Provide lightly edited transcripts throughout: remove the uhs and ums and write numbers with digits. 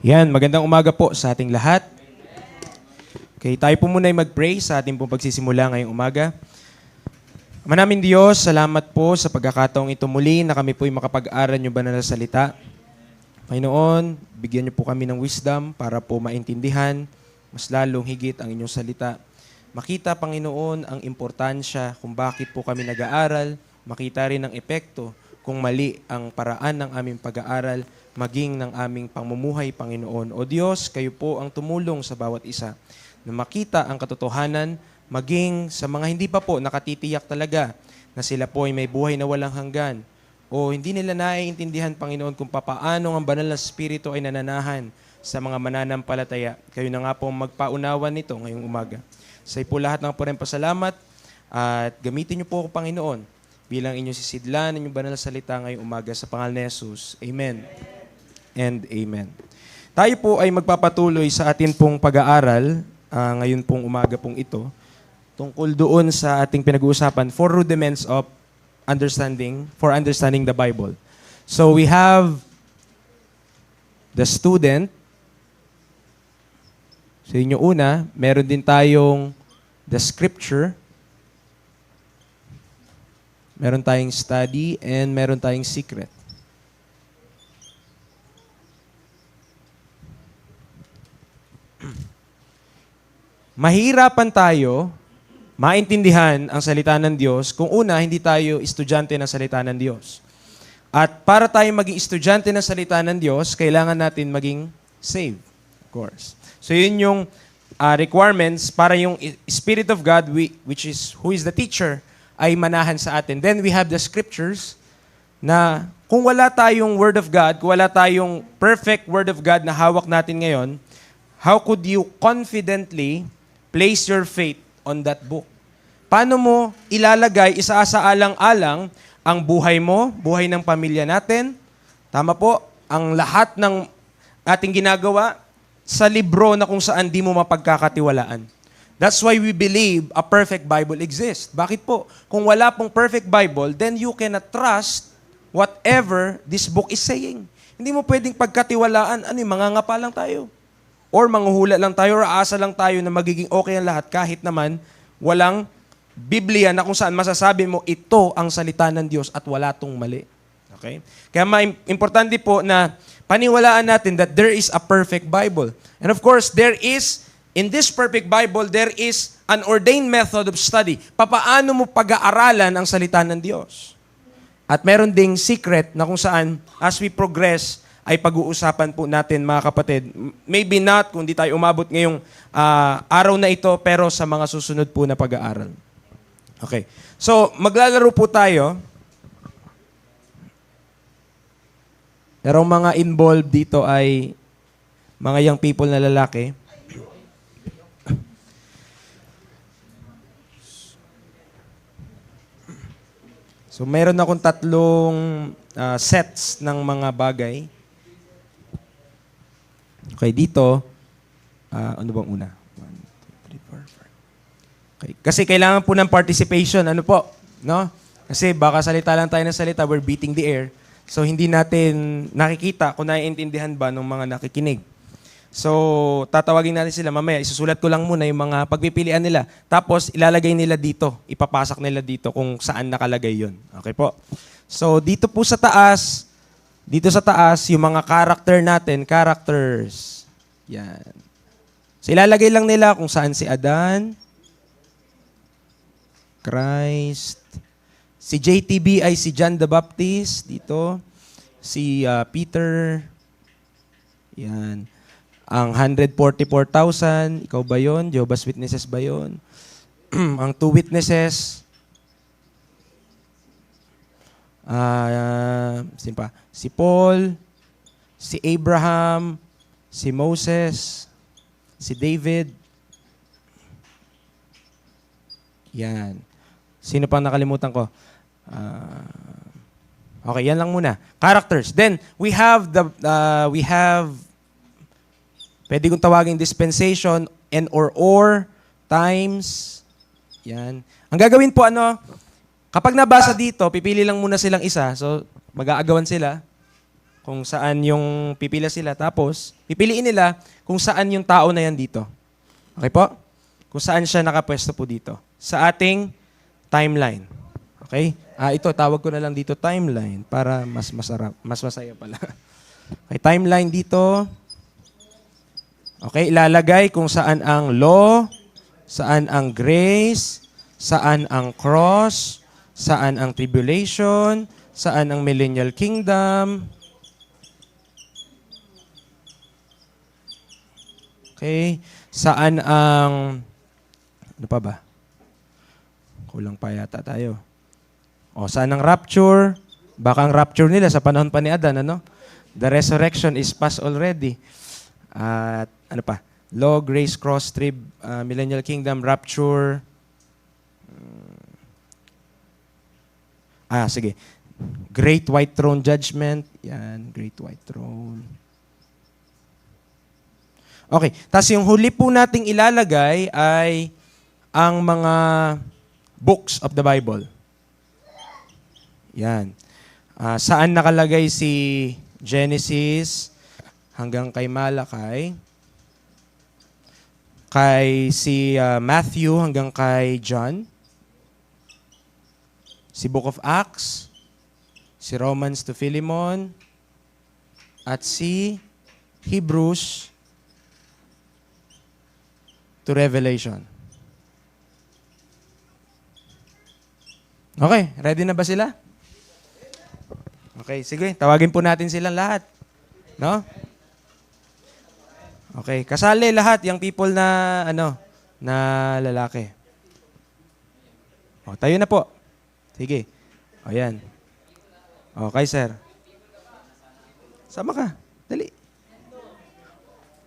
Yan, magandang umaga po sa ating lahat. Okay, tayo po muna ay mag-pray sa ating pong pagsisimula ngayong umaga. Ama namin Diyos, salamat po sa pagkakataong ito muli na kami po ay makapag-aral yung banal na salita. Panginoon, bigyan niyo po kami ng wisdom para po maintindihan mas lalong higit ang inyong salita. Makita, Panginoon, ang importansya kung bakit po kami nag-aaral, makita rin ang epekto kung mali ang paraan ng aming pag-aaral, maging ng aming pamumuhay, Panginoon. O Diyos, kayo po ang tumulong sa bawat isa na makita ang katotohanan, maging sa mga hindi pa po nakatitiyak talaga na sila po ay may buhay na walang hanggan. O hindi nila naiintindihan, Panginoon, kung papaano ang banal na Espiritu ay nananahan sa mga mananampalataya. Kayo na nga po magpaunawan nito ngayong umaga. Sa po lahat ng po rin pasalamat at gamitin niyo po ako, Panginoon, bilang inyong sisidlan, inyong banal na salita ngayong umaga sa pangalan ni Jesus. Amen and amen. Tayo po ay magpapatuloy sa atin pong pag-aaral ngayon pong umaga pong ito tungkol doon sa ating pinag-uusapan, 4 rudiments of for understanding the Bible. So we have the student. Sa inyo una, meron din tayong the scripture. Meron tayong study and meron tayong secret. Mahirapan tayo maintindihan ang salita ng Diyos kung una, hindi tayo estudyante ng salita ng Diyos. At para tayo maging estudyante ng salita ng Diyos, kailangan natin maging saved, of course. So yun yung requirements para yung Spirit of God, who is the teacher, ay manahan sa atin. Then we have the scriptures na kung wala tayong Word of God, kung wala tayong perfect Word of God na hawak natin ngayon, how could you confidently place your faith on that book? Paano mo ilalagay, isasaalang-alang ang buhay mo, buhay ng pamilya natin, tama po, ang lahat ng ating ginagawa sa libro na kung saan di mo mapagkakatiwalaan. That's why we believe a perfect Bible exists. Bakit po? Kung wala pong perfect Bible, then you cannot trust whatever this book is saying. Hindi mo pwedeng pagkatiwalaan, mangangapa lang tayo. Or manghuhula lang tayo, or aasa lang tayo na magiging okay ang lahat kahit naman walang Biblia na kung saan masasabi mo ito ang salita ng Diyos at wala tong mali. Okay? Kaya importante po na paniwalaan natin that there is a perfect Bible. And of course, in this perfect Bible, there is an ordained method of study. Papaano mo pag-aaralan ang salita ng Diyos? At meron ding secret na kung saan, as we progress, ay pag-uusapan po natin, mga kapatid. Maybe not kung di tayo umabot ngayong araw na ito, pero sa mga susunod po na pag-aaral. Okay. So, maglalaro po tayo. Pero mga involved dito ay mga young people na lalaki. So, meron akong 3 sets ng mga bagay. Okay, dito, ano bang una? 1, 2, 3, 4, 5. Okay. Kasi kailangan po ng participation. Ano po? No? Kasi baka salita lang tayo ng salita, we're beating the air. So, hindi natin nakikita kung naiintindihan ba ng mga nakikinig. So, tatawagin natin sila mamaya. Isusulat ko lang muna yung mga pagpipilian nila. Tapos, ilalagay nila dito. Ipapasak nila dito kung saan nakalagay yun. Okay po? So, dito po sa taas, yung mga characters. Yan. So, ilalagay lang nila kung saan si Adan, Christ, si JTB ay si John the Baptist, dito, si Peter, yan. Ang 144,000, ikaw ba yun? Jehovah's Witnesses ba yun? Ang 2 witnesses, sino pa? Si Paul, si Abraham, si Moses, si David. Yan. Sino pang nakalimutan ko? Okay, yan lang muna. Characters. Then, we have pwede kong tawagin dispensation and or times. Yan. Ang gagawin po, kapag nabasa dito, pipili lang muna silang isa. So, mag-aagawan sila. kung saan yung pipila sila. Tapos, pipiliin nila kung saan yung tao na yan dito. Okay po? Kung saan siya nakapwesto po dito. Sa ating timeline. Okay? Ito, tawag ko na lang dito timeline para mas masarap, mas masaya pala. Okay, timeline dito. Okay, ilalagay kung saan ang law, saan ang grace, saan ang cross, saan ang tribulation, saan ang millennial kingdom. Okay, saan ang ano pa ba? Kulang pa yata tayo. O, saan ang rapture? Baka ang rapture nila sa panahon pa ni Adan, ano? The resurrection is past already. At ano pa? Law, grace, cross, trib, millennial kingdom, rapture. Sige. Great white throne judgment. Yan, great white throne. Okay, tapos yung huli po nating ilalagay ay ang mga books of the Bible. Yan. Saan nakalagay si Genesis hanggang kay Malakay, kay si Matthew hanggang kay John, si Book of Acts, si Romans to Philemon, at si Hebrews to Revelation. Okay, ready na ba sila? Okay, sige, tawagin po natin silang lahat. No? Okay, kasali lahat yung people na na lalaki. O, tayo na po. Sige. O, yan. Okay, sir. Sama ka. Dali.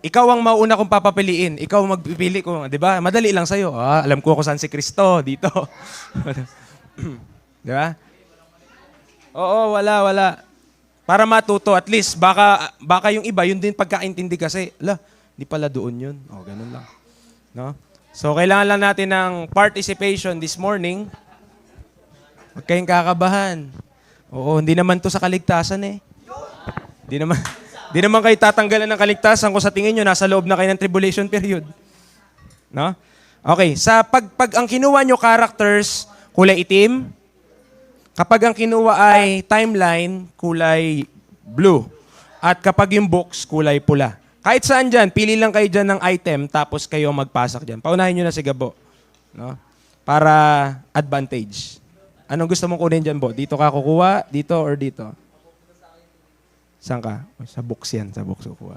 Ikaw ang mauna kong papapiliin. Ikaw ang magpipili ko. Di ba? Madali lang sa'yo. Alam ko kung saan si Kristo. Dito. Di ba? Oo, wala. Para matuto, at least, baka yung iba, yun din pagkaintindi kasi, di pala doon yun. O, ganun lang. No? So, kailangan lang natin ng participation this morning. Huwag kayong kakabahan. Oo, hindi naman to sa kaligtasan eh. Di naman kayo tatanggalan ng kaligtasan kung sa tingin nyo, nasa loob na kayo ng tribulation period. No? Okay, pag ang kinuha nyo characters, kulay itim. Kapag ang kinuha ay timeline, kulay blue. At kapag yung books, kulay pula. Kahit saan dyan, pili lang kayo dyan ng item, tapos kayo magpasak dyan. Paunahin nyo na si Gabo. No? Para advantage. Anong gusto mong kunin dyan, Bo? Dito ka kukuha? Dito or dito? Saan ka? Sa books yan. Sa books kukuha.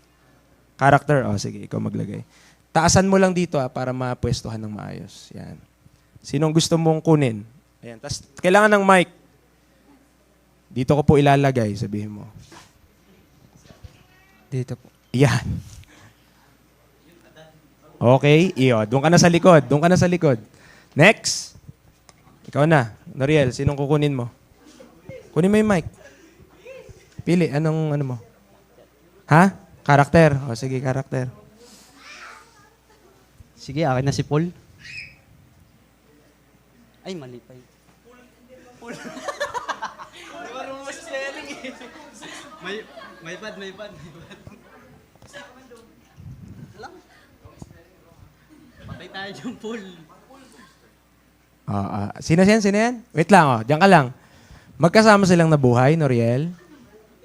Character? Sige, ikaw maglagay. Taasan mo lang dito para mapwestuhan ng maayos. Yan. Sinong gusto mong kunin? Ayan. Tas, kailangan ng mic. Dito ko po ilalagay, sabihin mo. Dito po. Yan. Okay, doon ka na sa likod. Doon ka na sa likod. Next. Ikaw na. Noriel, sinong kukunin mo? Kunin mo yung mic. Pili, anong mo? Ha? Karakter. Sige, karakter. Sige, akin na si Paul. Ay, mali pa yun. Paul. May pad. Patay tayo dyan, Paul. Sino yan? Wait lang, diyan ka lang. Magkasama silang nabuhay, Noriel?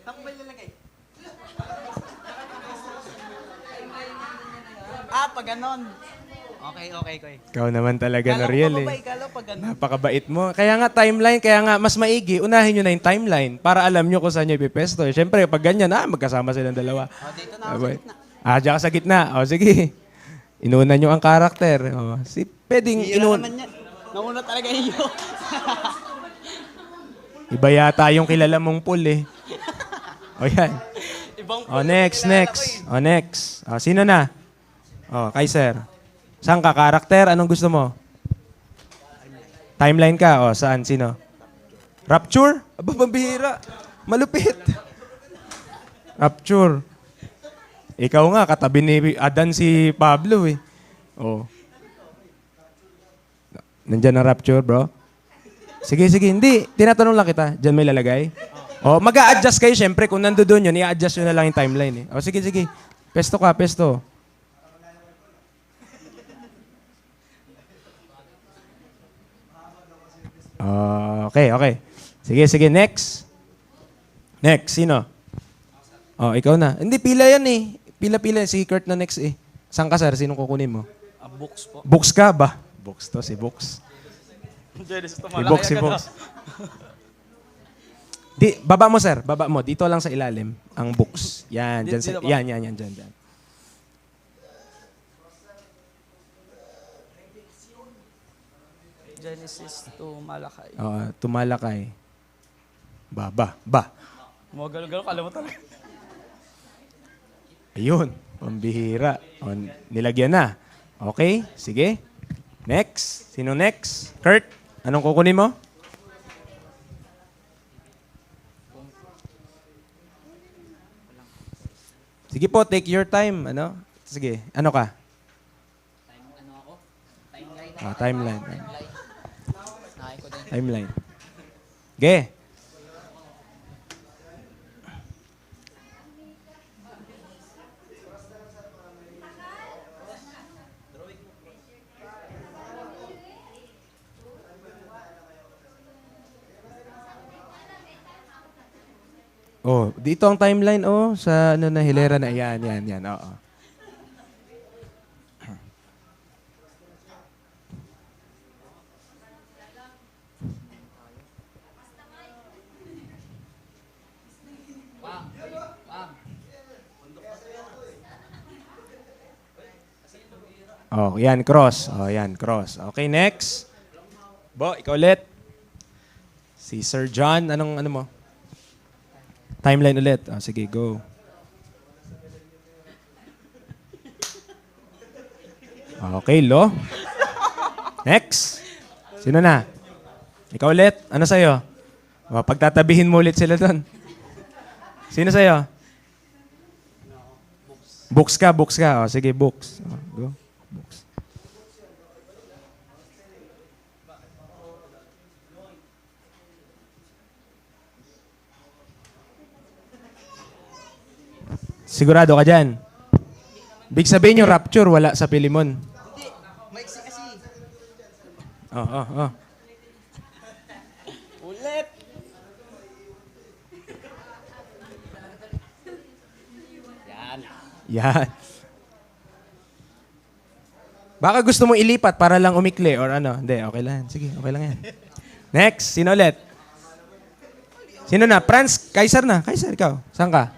Saan ba ilalagay? Pag ganon. Okay. Ikaw naman talaga, Noriel eh. Ikala pag ganon. Napakabait mo. Kaya nga timeline, kaya nga mas maigi, unahin nyo na yung timeline para alam nyo kung saan nyo ipipesto. Siyempre, pag ganyan, magkasama silang dalawa. Dito na ako sa gitna. Diyan ka sa gitna. Sige. Inuuna nyo ang karakter. Pwedeng Hira naman yan. Nauna talaga iyo. Iba yata yung kilala mong pool eh. Yan. Ibang Next. Sino na? Kaiser. Saan ka? Karakter? Anong gusto mo? Timeline ka? Saan? Sino? Rapture? Aba, pambihira. Malupit. Rapture. Ikaw nga, katabi ni Adan si Pablo eh. Nandyan ang rapture, bro? Sige. Hindi. Tinatanong lang kita. Diyan may lalagay? O, mag-a-adjust kayo, syempre. Kung nandoon yun, i-adjust nyo na lang yung timeline. O, sige, sige. Pesto ka, pesto. Okay, okay. Sige, sige. Next. Next. Sino? Oh, ikaw na. Hindi, pila yan eh. Pila-pila. Si Kurt na next eh. Saan ka, sir? Sinong kukunin mo? Books po. Books ka ba? Books to, si Books. Dennis, Si Books, si Books. Di, baba mo, sir. Baba mo. Dito lang sa ilalim. Ang books. Yan, dyan, Dito ba? yan, dyan. Genesis to Malakay. Tumalakay. Ba. Mga galo-galo, kala mo talaga. Ayun. Pambihira. O, nilagyan na. Okay, sige. Next. Sino next? Kurt, anong kukunin mo? Sige po, take your time. Ano? Sige, ano ka? Timeline. Timeline. Ge. Oh, dito ang timeline sa ano na hilera na yan. Oo. Oh, yan cross. Oh, yan cross. Okay, next. Bo, ikaw ulit. Si Sir John, anong ano mo? Timeline ulit. Sige, go. Okay, Lo. Next. Sino na? Ikaw ulit. Ano sa'yo? Pagtatabihin mo ulit sila doon. Sino sa'yo? Books ka. Sige, books. Go. Books. Sigurado ka dyan? Big sabihin yung rapture, wala sa Pilimon. Hindi, maiksi kasi. Oh. Ulit. Yan. Baka gusto mong ilipat para lang umikli or ano. Hindi, okay lang. Sige, okay lang yan. Next, sino ulit? Sino na? Franz, Kaiser na. Kaiser, ikaw. Saan ka?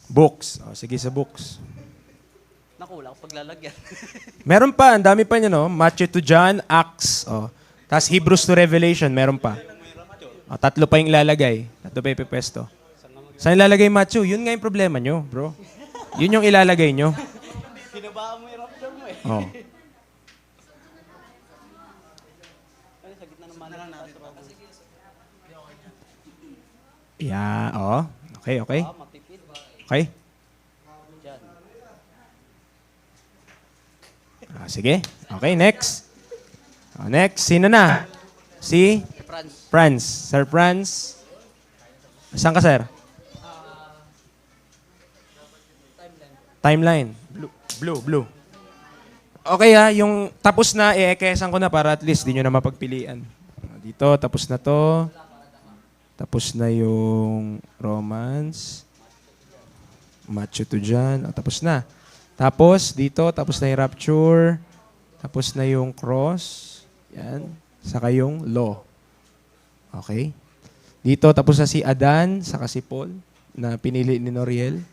Books. Sige sa books. Nakulang paglalagyan. Meron pa, ang dami pa niya, no? Matthew to John, Acts. Tapos Hebrews to Revelation, meron pa. Tatlo pa yung ilalagay. Tatlo pa ipipwesto. Saan ilalagay Matthew? Yun nga yung problema nyo, bro. Yun yung ilalagay nyo. Pinabaan mo yung rapture mo eh. Oh. Ano, sa gitna naman lang natin. Yeah, Okay. Matipid. Okay? Diyan. Sige. Okay, next. Next, sino na? Si Franz. Sir Franz. Saan ka, sir? Timeline. Blue. Okay yung tapos na, i-ekesan ko na para at least di nyo na mapagpilian. Dito, tapos na to. Tapos na yung Romans. Matthew to John. Tapos na. Tapos, dito, tapos na yung rapture. Tapos na yung cross. Yan. Saka yung law. Okay? Dito, tapos na si Adan, saka si Paul, na pinili ni Noriel.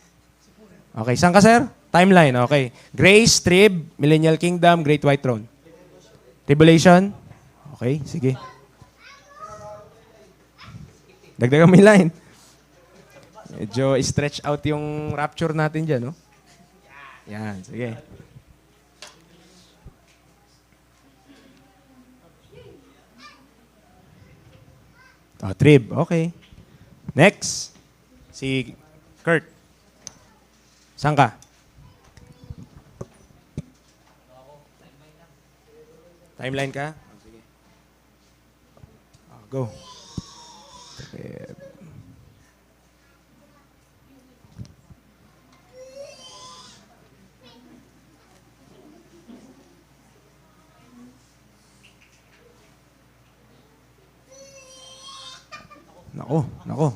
Okay, saan ka, sir? Timeline, okay. Grace, Trib, Millennial Kingdom, Great White Throne. Tribulation? Okay, sige. Dagdagan mo yung line. Medyo stretch out yung rapture natin dyan, no? Yan, sige. Trib, okay. Next, si Kurt. Saan ka? Timeline ka? Oh, sige. Oh, go. Okay. Nako, nako.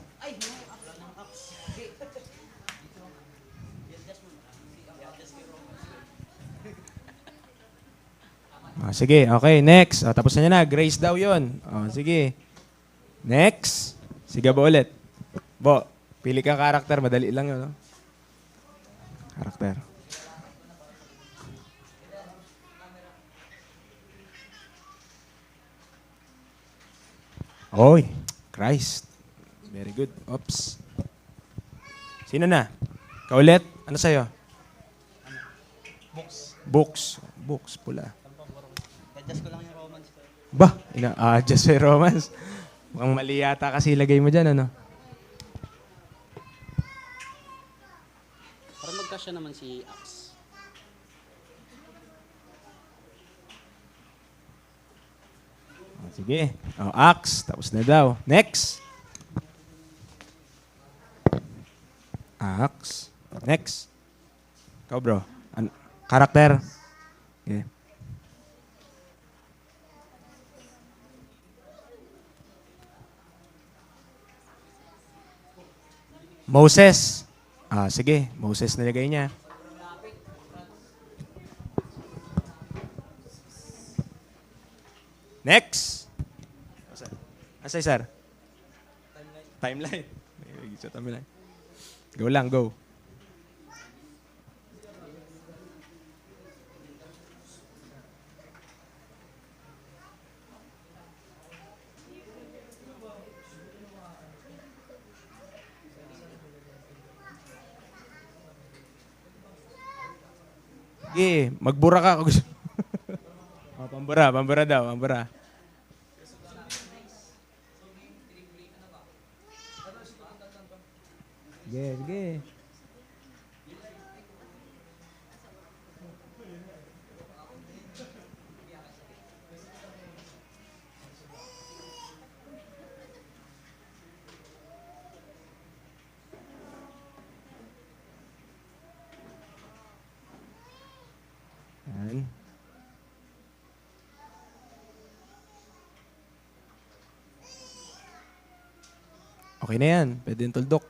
Ah, sige, okay, next. Oh, tapos na niya na. Grace daw yon. Oh, sige. Next. Sige ba ulit? Bo, pili ka karakter. Madali lang yun. No? Karakter. Oy, Christ. Very good. Oops. Sino na? Kaulit? Ano sa'yo? Books. Books, pula. Adjust ko lang yung romance ko. Bah, ina-adjust sa romance. Mukhang mali yata kasi ilagay mo dyan, ano? Para magkasya naman si Axe. Oh, sige. Oh, axe. Tapos na daw. Next. Axe. Next. Ikaw, bro. Karakter. Okay. Moses. Ah, sige. Moses nilagay niya. Next. Asay, sir? Timeline. Sa timeline. Go lang, go. Sige, magbura ka. Oh, pambura daw, pambura. Sige, sige. Yan. Okay na yan. Pwede yung tuldok.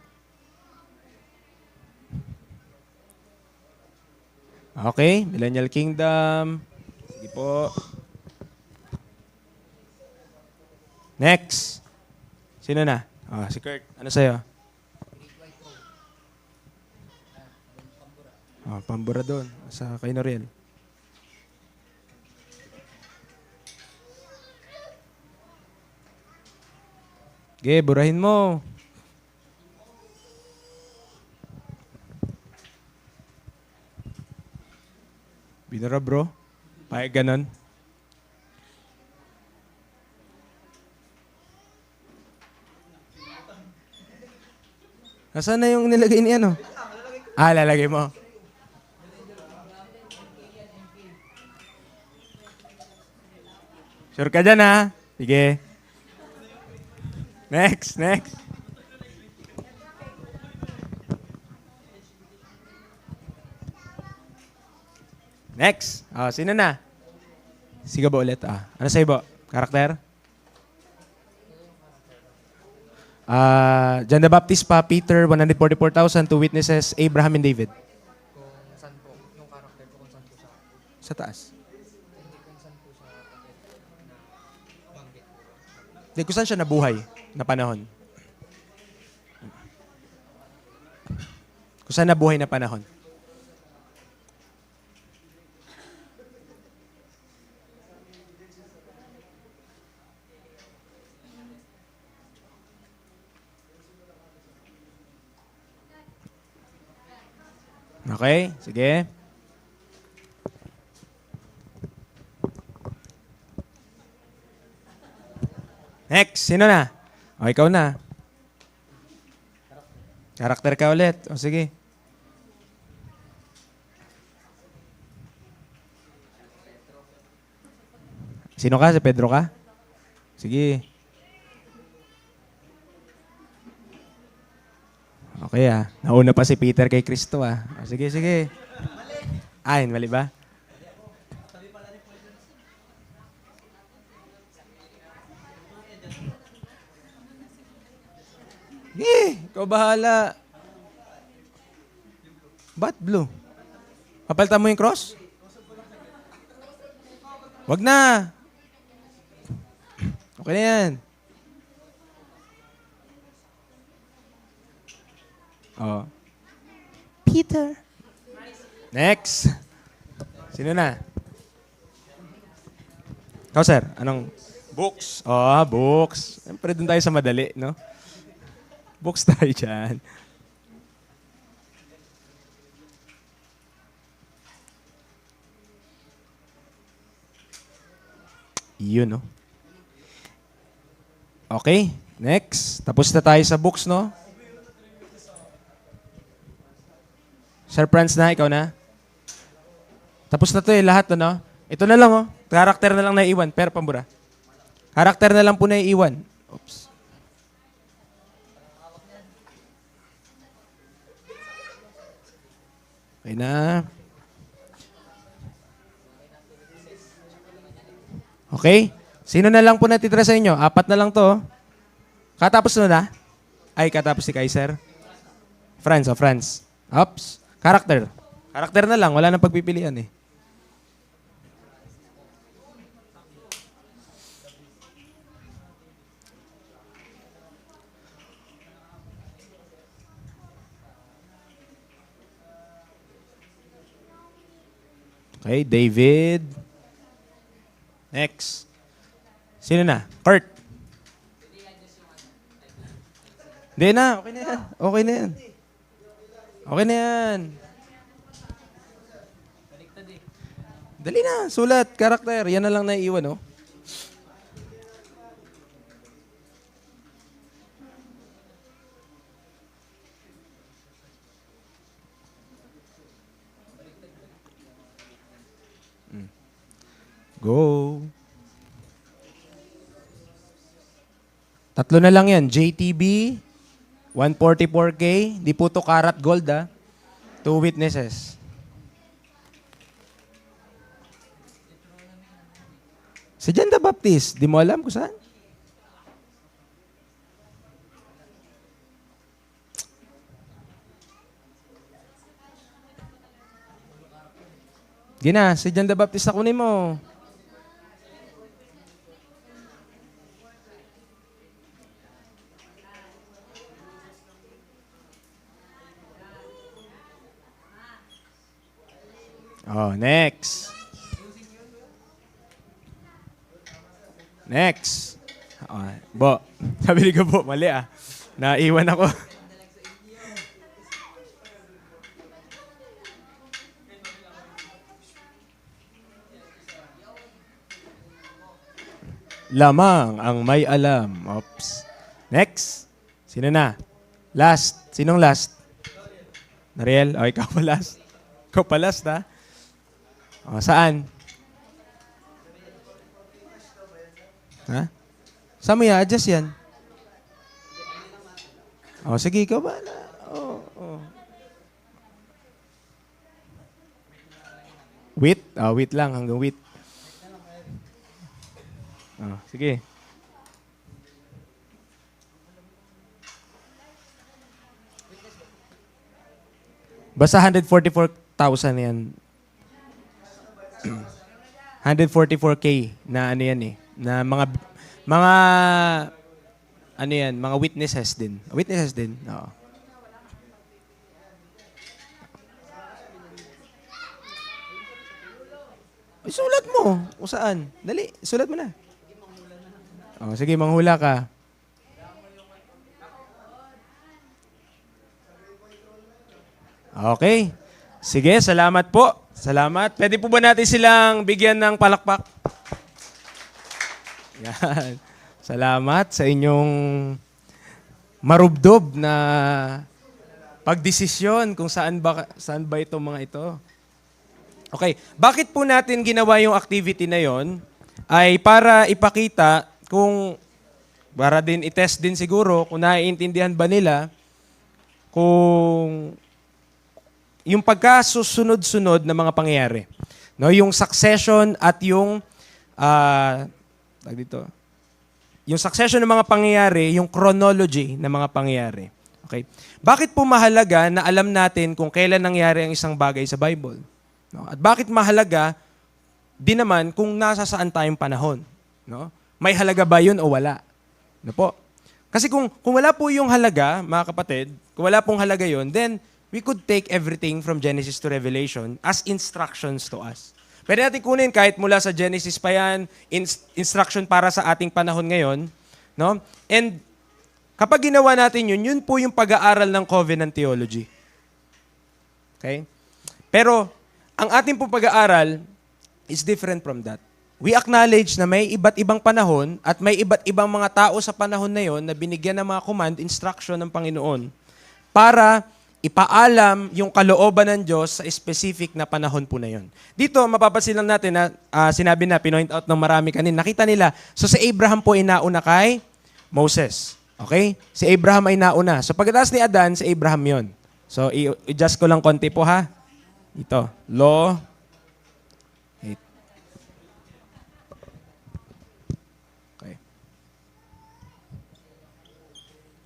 Okay, Millennial Kingdom. Sige po. Next. Sino na? Ah, si Kurt. Ano sa'yo? Ah, pambura doon. Sa kay Noriel. Sige, burahin mo. Binura, bro. Payag ganon. Nasaan na yung nilagay ni ano? Ah, lalagay mo. Sure ka dyan, ha? Sige. Next, next. Next. Ah, sino na? Sige ba ulit? Ah, ano sa'yo ba? Karakter? Ah, John the Baptist pa, Peter, 144,000, two witnesses, Abraham and David. Kung saan po, yung karakter ko kung saan po sa Sa taas. hindi kung saan po sa pagkat na banggit po. Hindi, kung saan siya nabuhay na panahon? Kung saan nabuhay na panahon? Okay, sige. Next, sino na? O, ikaw na. Karakter ka ulit. O, sige. Sino ka? Si Pedro ka? Sige. Okay Nauna pa si Peter kay Kristo Sige, sige. Mali ba? Ikaw bahala. Ba't blue? Papalitan mo yung cross? Wag na. Okay na yan. Peter. Next. Sino na? Ikaw, sir. Anong? Books. Books. Siyempre, dun tayo sa madali, no? Books tayo dyan. Yun, no? Okay. Next. Tapos na tayo sa books, no? Sir Franz na, ikaw na? Tapos na to lahat, no? Ito na lang, Karakter na lang na iwan. Pero pambura. Karakter na lang po na iwan. Oops. Okay na. Okay? Sino na lang po natitira sa inyo? 4 na lang to. Katapos na? Katapos si Kaiser. Franz, Franz. Oops. Karakter. Karakter na lang. Wala nang pagpipilian Okay, David. Next. Sino na? Kurt. Hindi na. Okay na yan. Okay na yan. Okay na yan. Dali na. Sulat. Karakter. Yan na lang naiiwan, Go. 3 na lang yan. JTB, 144K. Di po to karat gold, 2 witnesses. Si John the Baptist, di mo alam kung saan? Gina, si John the Baptist na kunin mo. Next. Next. Bo. Sabi ni ko, Bo, mali Naiwan ako. Lamang ang may alam. Oops. Next. Sino na? Last. Sinong last? Nariel? Ikaw pa last. Ikaw pa last, saan? Saan mo i-adjust yan? Sige, ikaw ba? Wait? Wait lang. Hanggang wait. Sige. Basta 144,000 yan. 144K na na mga mga witnesses din. Witnesses din. Oo. Sulat mo. Kung saan. Dali, sulat mo na. Sige, manghula ka. Okay. Sige, salamat po. Salamat. Pwede po ba natin silang bigyan ng palakpak? Yan. Salamat sa inyong marubdob na pagdesisyon kung saan ba itong mga ito. Okay. Bakit po natin ginawa yung activity na yon? ay para ipakita para din i-test din siguro kung naiintindihan ba nila kung yung pagkasusunod-sunod na mga pangyayari. No, yung succession at yung yung succession ng mga pangyayari, yung chronology ng mga pangyayari. Okay? Bakit po mahalaga na alam natin kung kailan nangyari ang isang bagay sa Bible? No? At bakit mahalaga din naman kung nasa saan tayong panahon? No? May halaga ba yun o wala? No po? Kasi kung wala po yung halaga, mga kapatid, kung wala pong halaga yun, then we could take everything from Genesis to Revelation as instructions to us. Pwede natin kunin kahit mula sa Genesis pa yan, instruction para sa ating panahon ngayon. No? And kapag ginawa natin yun, yun po yung pag-aaral ng covenant theology. Okay? Pero ang ating pong pag-aaral is different from that. We acknowledge na may iba't ibang panahon at may iba't ibang mga tao sa panahon na yon na binigyan ng mga command, instruction ng Panginoon para ipaalam yung kalooban ng Diyos sa specific na panahon po na yon. Dito, mapapansin lang natin na sinabi na, pinoint out ng marami kanina, nakita nila, so si Abraham po ay nauna kay Moses. Okay? Si Abraham ay nauna. So pagkatapos ni Adan, si Abraham yon. So i-adjust ko lang konti po ha. Ito, law. Okay.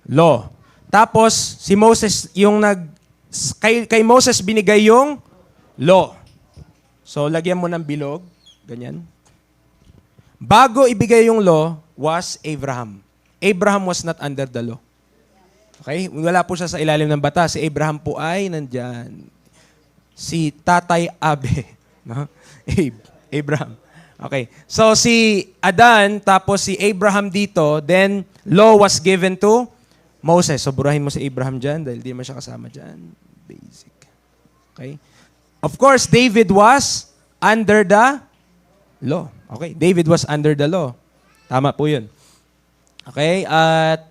Law. Tapos, si Moses, kay Moses binigay yung law. So, lagyan mo ng bilog. Ganyan. Bago ibigay yung law, was Abraham. Abraham was not under the law. Okay? Wala po siya sa ilalim ng batas. Si Abraham po ay nandyan. Si Tatay Abe. No? Abraham. Okay. So, si Adan, tapos si Abraham dito, then law was given to Moses. So, burahin mo si Abraham dyan dahil di naman siya kasama dyan. Basic. Okay? Of course, David was under the law. Okay? David was under the law. Tama po yun. Okay? At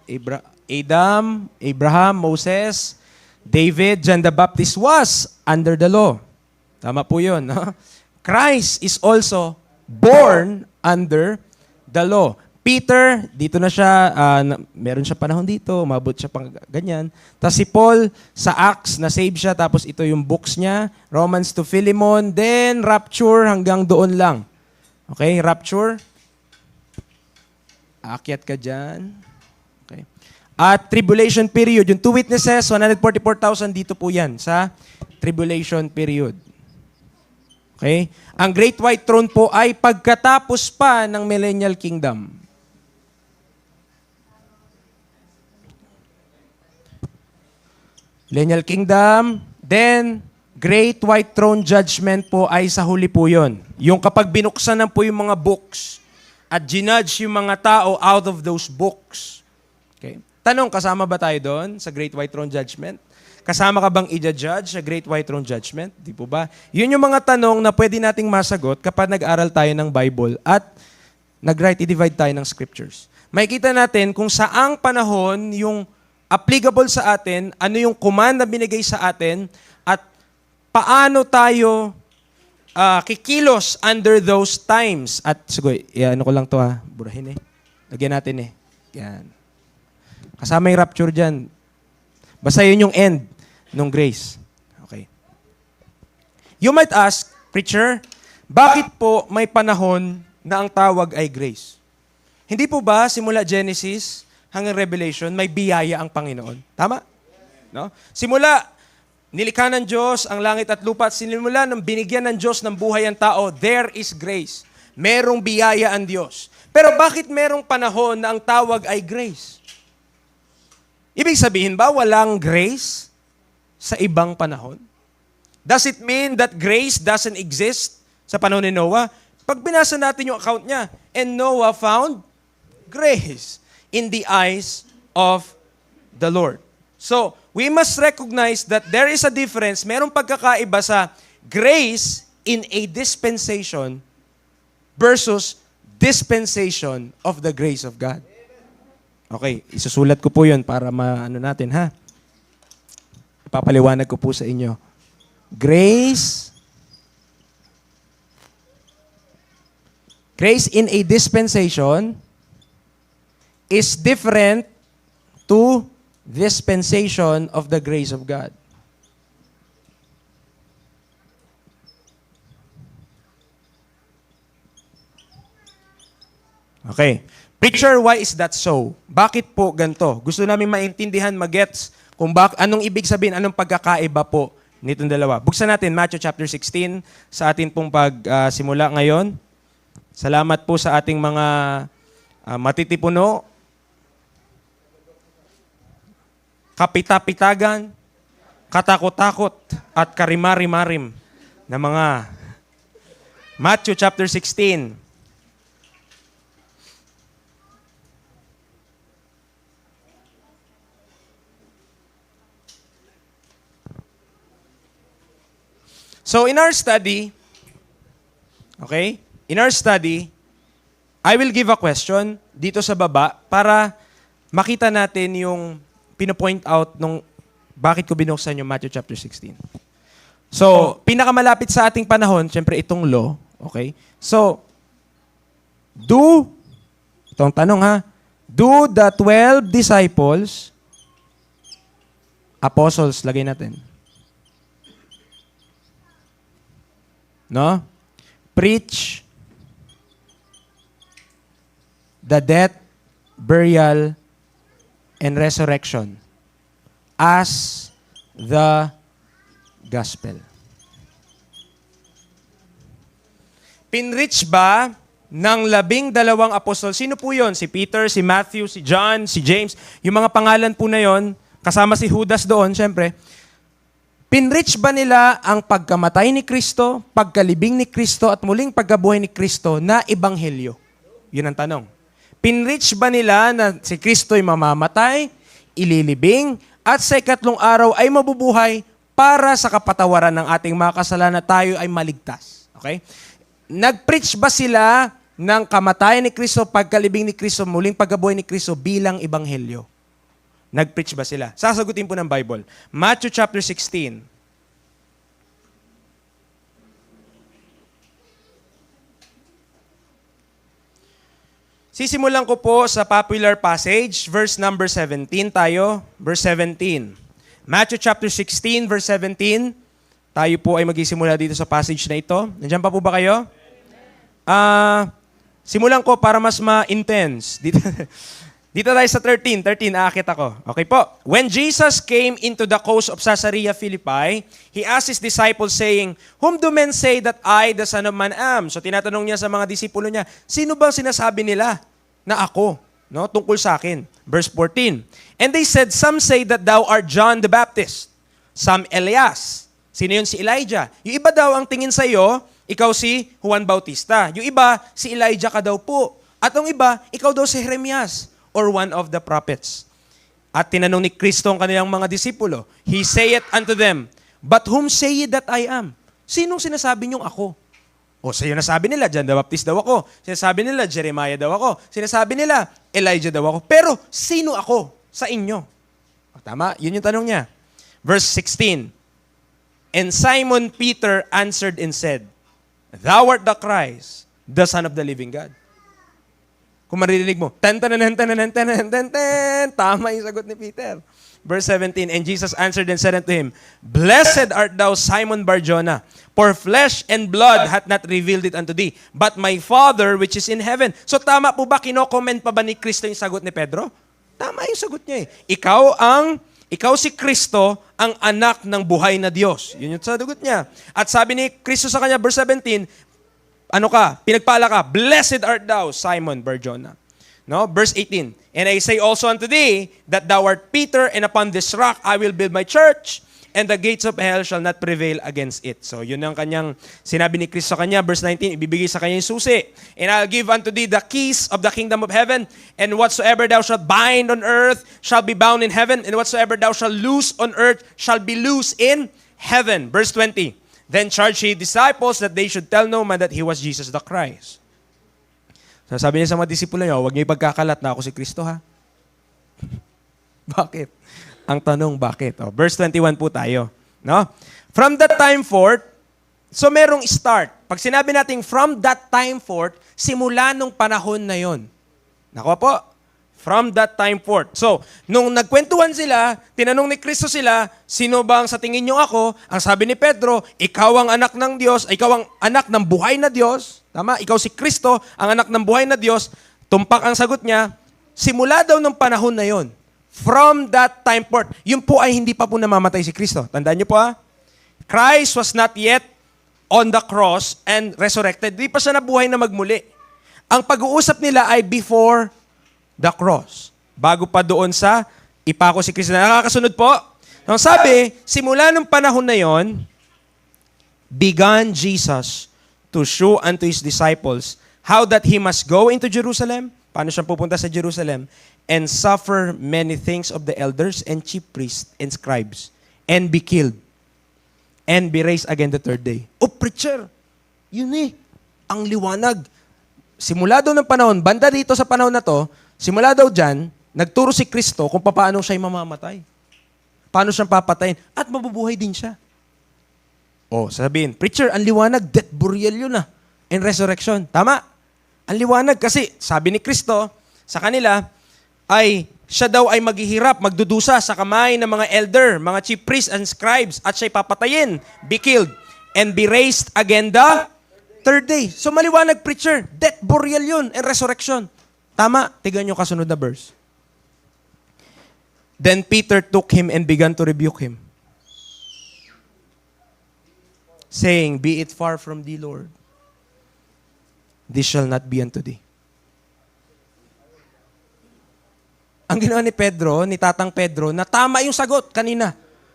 Abraham, Moses, David, John the Baptist was under the law. Tama po yun. No? Christ is also born under the law. Peter, dito na siya, meron siya panahon dito, umabot siya pang ganyan. Tapos si Paul, sa Acts, na-save siya, tapos ito yung books niya, Romans to Philemon, then rapture hanggang doon lang. Okay, rapture. Aakyat ka dyan. Okay. At tribulation period, yung 2 witnesses, 144,000, dito po yan, sa tribulation period. Okay? Ang Great White Throne po ay pagkatapos pa ng Millennial Kingdom. Millennial Kingdom, then Great White Throne Judgment po ay sa huli po yun. Yung kapag binuksan na po yung mga books at ginudge yung mga tao out of those books. Okay? Tanong, kasama ba tayo doon sa Great White Throne Judgment? Kasama ka bang i-judge sa Great White Throne Judgment? Di po ba? Yun yung mga tanong na pwede nating masagot kapag nag-aral tayo ng Bible at i-divide tayo ng scriptures. Makikita natin kung saang panahon yung applicable sa atin, ano yung command na binigay sa atin, at paano tayo kikilos under those times. At siguro, ano ko lang to ha, burahin lagyan natin Yan. Kasama yung rapture dyan. Basta yun yung end ng grace. Okay. You might ask, preacher, bakit po may panahon na ang tawag ay grace? Hindi po ba simula Genesis hanggang Revelation, may biyaya ang Panginoon? Tama? No? Simula, nilikha ng Diyos ang langit at lupa, at sinimula nang binigyan ng Diyos ng buhay ang tao, there is grace. Merong biyaya ang Diyos. Pero bakit merong panahon na ang tawag ay grace? Ibig sabihin ba walang grace sa ibang panahon? Does it mean that grace doesn't exist sa panahon ni Noah? Pag binasa natin yung account niya, and Noah found grace in the eyes of the Lord. So, we must recognize that there is a difference, merong pagkakaiba sa grace in a dispensation versus dispensation of the grace of God. Okay, isusulat ko po yun para maano natin, ha? Ipapaliwanag ko po sa inyo. Grace Grace in a dispensation is different to dispensation of the grace of God. Okay. Preacher, why is that so? Bakit po ganito? Gusto namin maintindihan, magets, kung anong ibig sabihin, anong pagkakaiba po nitong dalawa. Buksan natin Matthew chapter 16 sa atin pong pagsimula ngayon. Salamat po sa ating mga matitipuno, kapitapitagan, katakot-takot, at karimari-marim na mga Matthew chapter 16. So in our study, okay, I will give a question dito sa baba para makita natin yung pino-point out nung bakit ko binuksan yung Matthew chapter 16. So, pinakamalapit sa ating panahon, syempre itong law, okay? So, itong tanong ha, do the 12 disciples, apostles, lagay natin. No? Preach the death, burial, and resurrection as the gospel. Pinrich ba ng 12 apostol? Sino po yon? Si Peter, si Matthew, si John, si James. Yung mga pangalan po na yon, kasama si Judas doon, syempre. Pinrich ba nila ang pagkamatay ni Kristo, pagkalibing ni Kristo, at muling pagkabuhay ni Kristo na ebanghelyo? Yun ang tanong. Pinrich ba nila na si Kristo'y mamamatay, ililibing, at sa ikatlong araw ay mabubuhay para sa kapatawaran ng ating mga kasalanan na tayo ay maligtas? Okay? Nag-preach ba sila ng kamatayan ni Kristo, pagkalibing ni Kristo, muling pagkabuhay ni Kristo bilang ebanghelyo? Nag-preach ba sila? Sasagutin po ng Bible. Matthew chapter 16. Sisimulan ko po sa popular passage, verse number 17 tayo. Verse 17. Matthew chapter 16, verse 17. Tayo po ay magisimula dito sa passage na ito. Nandiyan pa po ba kayo? Simulan ko para mas ma-intense. Dito tayo sa 13. 13, aakit ako. Okay po. When Jesus came into the coast of Caesarea Philippi, He asked His disciples saying, "Whom do men say that I, the Son of Man, am?" So tinatanong niya sa mga disipulo niya, sino ba sinasabi nila na ako? No? Tungkol sa akin. Verse 14. And they said, "Some say that thou art John the Baptist. Some Elias." Sino yun? Si Elijah. Yung iba daw ang tingin sa iyo, ikaw si Juan Bautista. Yung iba, si Elijah ka daw po. At ang iba, ikaw daw si Jeremias or one of the prophets. At tinanong ni Kristo ang kanilang mga disipulo, He saith unto them, "But whom say ye that I am?" Sinong sinasabi niyong ako? O sa'yo nasabi nila, John the Baptist daw ako. Sinasabi nila, Jeremiah daw ako. Sinasabi nila, Elijah daw ako. Pero sino ako sa inyo? O, tama, yun yung tanong niya. Verse 16. And Simon Peter answered and said, "Thou art the Christ, the Son of the living God." Kung maririnig mo, tama yung sagot ni Peter. Verse 17, and Jesus answered and said unto him, "Blessed art thou, Simon Bar-Jonah, for flesh and blood hath not revealed it unto thee, but my Father which is in heaven." So tama po ba, kino-comment pa ba ni Kristo yung sagot ni Pedro? Tama yung sagot niya eh. Ikaw si Kristo, ang anak ng buhay na Diyos. Yun yung sagot niya. At sabi ni Kristo sa kanya, verse 17, ano ka? Pinagpala ka. Blessed art thou, Simon Bar-Jonah. No? Verse 18. And I say also unto thee, that thou art Peter, and upon this rock I will build my church, and the gates of hell shall not prevail against it. So, yun ang kanyang sinabi ni Kristo sa kanya. Verse 19, ibibigay sa kanya yung susi. And I'll give unto thee the keys of the kingdom of heaven, and whatsoever thou shalt bind on earth shall be bound in heaven, and whatsoever thou shalt loose on earth shall be loose in heaven. Verse 20. Then charged he disciples that they should tell no man that he was Jesus the Christ. So sabi niya sa mga disipulo niya, huwag niyo ipagkakalat na ako si Kristo ha. Bakit? Ang tanong, bakit? Verse 21 po tayo. No? From that time forth, So merong start. Pag sinabi natin from that time forth, simula nung panahon na yon. Nakuha po? From that time forth. So, nung nagkwentuhan sila, tinanong ni Kristo sila, sino ba ang sa tingin nyo ako? Ang sabi ni Pedro, ikaw ang anak ng Diyos, ikaw ang anak ng buhay na Diyos. Tama? Ikaw si Kristo, ang anak ng buhay na Diyos. Tumpak ang sagot niya, simula daw ng panahon na yon. From that time forth. Yun po ay hindi pa po namamatay si Kristo. Tandaan niyo po ha? Christ was not yet on the cross and resurrected. Di pa siya nabuhay na magmuli. Ang pag-uusap nila ay before the cross. Bago pa doon sa ipako si Kristo. Nakakasunod po? Ang sabi, simula nung panahon na yon, began Jesus to show unto His disciples how that He must go into Jerusalem. Paano siya pupunta sa Jerusalem? And suffer many things of the elders and chief priests and scribes and be killed and be raised again the third day. Oh, preacher! Yun ang liwanag. Simula doon ng panahon, banda dito sa panahon na to, simula daw dyan, nagturo si Kristo kung paano siya'y mamamatay. Paano siyang papatayin. At mabubuhay din siya. O, sabihin, preacher, ang liwanag, death, burial yun and resurrection. Tama? Ang liwanag kasi, sabi ni Kristo, sa kanila, ay siya daw ay maghihirap, magdudusa sa kamay ng mga elder, mga chief priests and scribes, at siya'y papatayin, be killed, and be raised again the third day. So maliwanag, preacher, death, burial yun, and resurrection. Tama? Tignan nyo kasunod na verse. Then Peter took him and began to rebuke him, saying, be it far from thee, Lord. This shall not be unto thee. Ang ginawa ni Pedro, ni Tatang Pedro, na tama yung sagot kanina.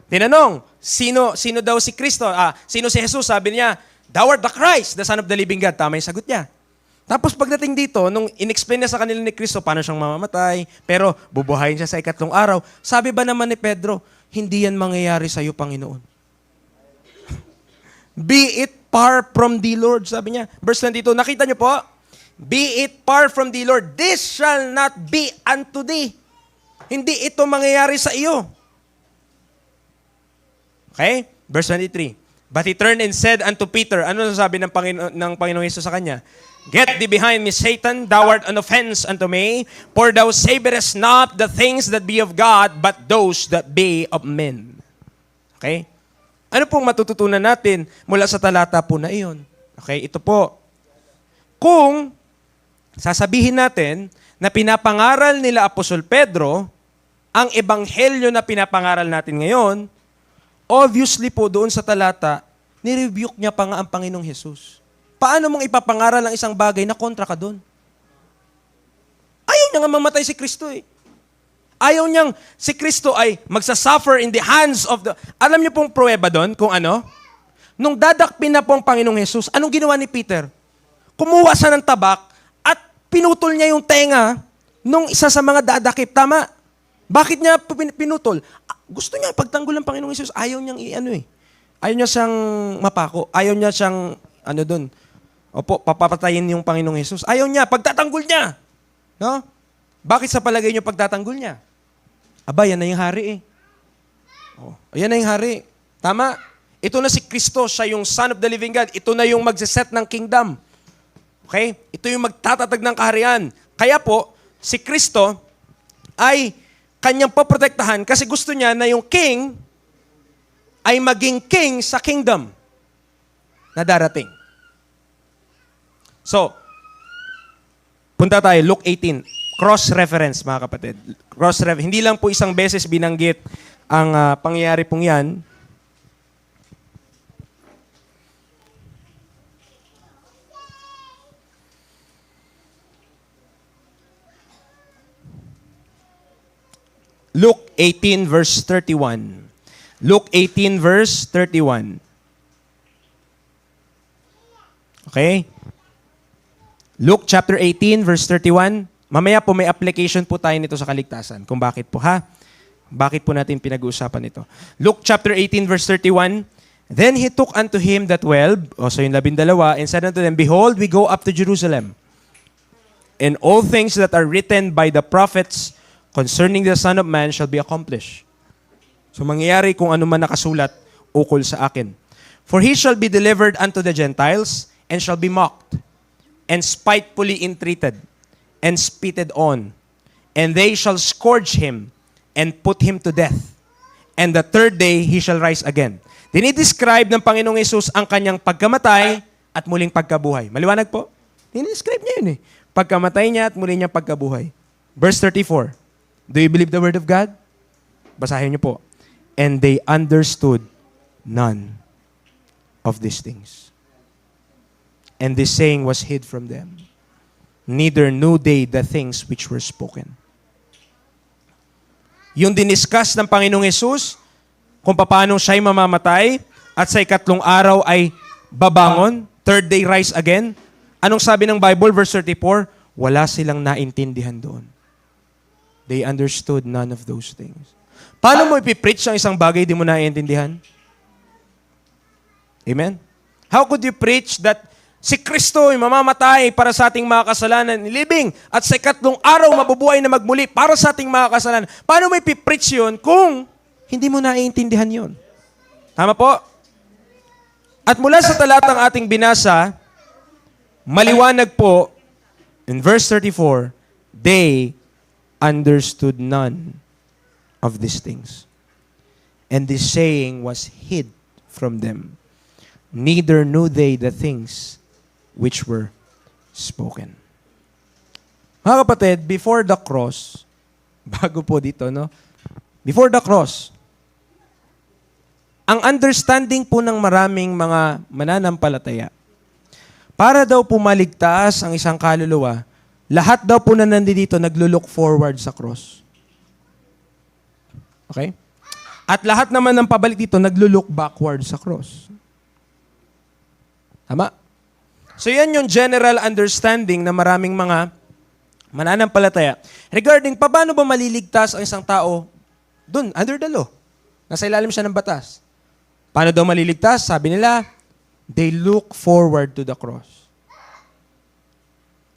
Tinanong, sino daw si Kristo? Sino si Jesus? Sabi niya, thou art the Christ, the Son of the living God. Tama yung sagot niya. Tapos pagdating dito, nung in-explain niya sa kanila ni Kristo, paano siyang mamamatay, pero bubuhayin siya sa ikatlong araw, sabi ba naman ni Pedro, hindi yan mangyayari sa iyo, Panginoon. Be it far from thee, Lord. Sabi niya. Verse 22, nakita niyo po? Be it far from thee, Lord. This shall not be unto thee. Hindi ito mangyayari sa iyo. Okay? Verse 23. But he turned and said unto Peter, ano sabi ng Panginoong Hesus sa kanya? Get thee behind me, Satan, thou art an offense unto me, for thou savorest not the things that be of God, but those that be of men. Okay? Ano pong matututunan natin mula sa talata po na iyon? Okay, ito po. Kung sasabihin natin na pinapangaral nila Apostol Pedro ang ebanghelyo na pinapangaral natin ngayon, obviously po doon sa talata, nirebuke niya pa nga ang Panginoong Hesus. Paano mong ipapangaral ang isang bagay na kontra ka doon? Ayaw niya nga mamatay si Kristo eh. Ayaw niyang si Kristo ay magsasuffer in the hands of the... Alam niyo pong pruweba doon kung ano? Nung dadakpin na pong Panginoong Hesus, anong ginawa ni Peter? Kumuha siya ng tabak at pinutol niya yung tenga nung isa sa mga dadakip. Tama? Bakit niya pinutol? Gusto niya pagtanggol ng Panginoong Hesus. Ayaw niyang Ayaw niya siyang mapako. Ayaw niya siyang doon. Opo, papapatayin yung Panginoong Hesus. Ayaw niya, pagtatanggol niya. No? Bakit sa palagay niyo pagtatanggol niya? Aba, yan na yung hari eh. Oh, yan na yung hari. Tama? Ito na si Kristo, siya yung Son of the living God. Ito na yung magsiset ng kingdom. Okay? Ito yung magtatatag ng kaharian. Kaya po, si Kristo ay kanyang poprotektahan kasi gusto niya na yung king ay maging king sa kingdom na darating. So, punta tayo, Luke 18. Cross-reference, mga kapatid. Cross-reference. Hindi lang po isang beses binanggit ang pangyayari pong yan. Luke 18 verse 31. Luke 18 verse 31. Okay? Luke chapter 18 verse 31. Mamaya po may application po tayo nito sa kaligtasan. Kung bakit po ha? Bakit po natin pinag-uusapan ito? Luke chapter 18 verse 31. Then he took unto him the 12, so yung 12, and said unto them, Behold, we go up to Jerusalem, and all things that are written by the prophets concerning the Son of Man shall be accomplished. So mangyayari kung ano man nakasulat ukol sa akin. For he shall be delivered unto the Gentiles, and shall be mocked, and spitefully entreated, and spitted on. And they shall scourge him, and put him to death. And the third day, he shall rise again. Dinidescribe ng Panginoong Yesus ang kanyang pagkamatay at muling pagkabuhay. Maliwanag po? Dinidescribe niya yun eh. Pagkamatay niya at muli niya pagkabuhay. Verse 34. Do you believe the word of God? Basahin niyo po. And they understood none of these things. And this saying was hid from them. Neither knew they the things which were spoken. Yung diniscuss ng Panginoong Yesus, kung paano siya'y mamamatay, at sa ikatlong araw ay babangon, third day rise again. Anong sabi ng Bible, verse 34? Wala silang naintindihan doon. They understood none of those things. Paano mo ipipreach ang isang bagay di mo naiintindihan? Amen? How could you preach that si Kristo ay mamamatay para sa ating mga kasalanan, living, at sa ikatlong araw mabubuhay na magmuli para sa ating mga kasalanan? Paano mo ipipreach yun kung hindi mo naiintindihan yun? Tama po? At mula sa talatang ating binasa, maliwanag po, in verse 34, they understood none of these things. And this saying was hid from them. Neither knew they the things which were spoken. Mga kapatid, before the cross, bago po dito, no? Before the cross, ang understanding po ng maraming mga mananampalataya, para daw pumaligtas ang isang kaluluwa, lahat daw po na nandito naglo-look forward sa cross. Okay? At lahat naman ng pabalik dito naglo-look backward sa cross. Tama? So yan yung general understanding na maraming mga mananampalataya regarding paano ba maliligtas ang isang tao dun, under the law. Nasa ilalim siya ng batas. Paano daw maliligtas? Sabi nila, they look forward to the cross.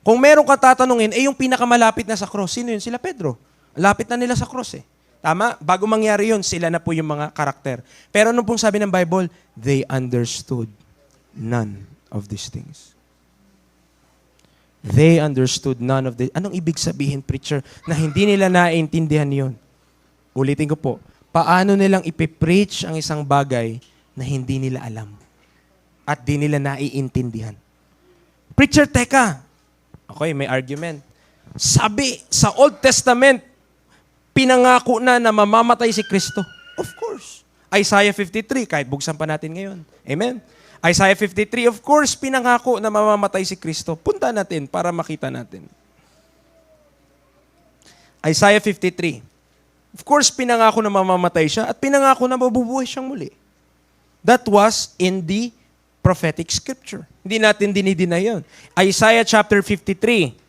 Kung meron ka tatanungin, yung pinakamalapit na sa cross, sino yun? Sila Pedro. Lapit na nila sa cross eh. Tama? Bago mangyari yun, sila na po yung mga karakter. Pero ano pong sabi ng Bible? They understood none of these things. They understood none of this. Anong ibig sabihin, preacher, na hindi nila naiintindihan yun? Ulitin ko po, paano nilang ipipreach ang isang bagay na hindi nila alam at di nila naiintindihan? Preacher, teka. Okay, may argument. Sabi, sa Old Testament, pinangako na mamamatay si Kristo. Of course. Isaiah 53, kahit buksan pa natin ngayon. Amen? Isaiah 53, of course, pinangako na mamamatay si Kristo. Punta natin para makita natin. Isaiah 53. Of course, pinangako na mamamatay siya at pinangako na mabubuhay siyang muli. That was in the prophetic scripture. Hindi natin dinidina yun. Isaiah chapter 53.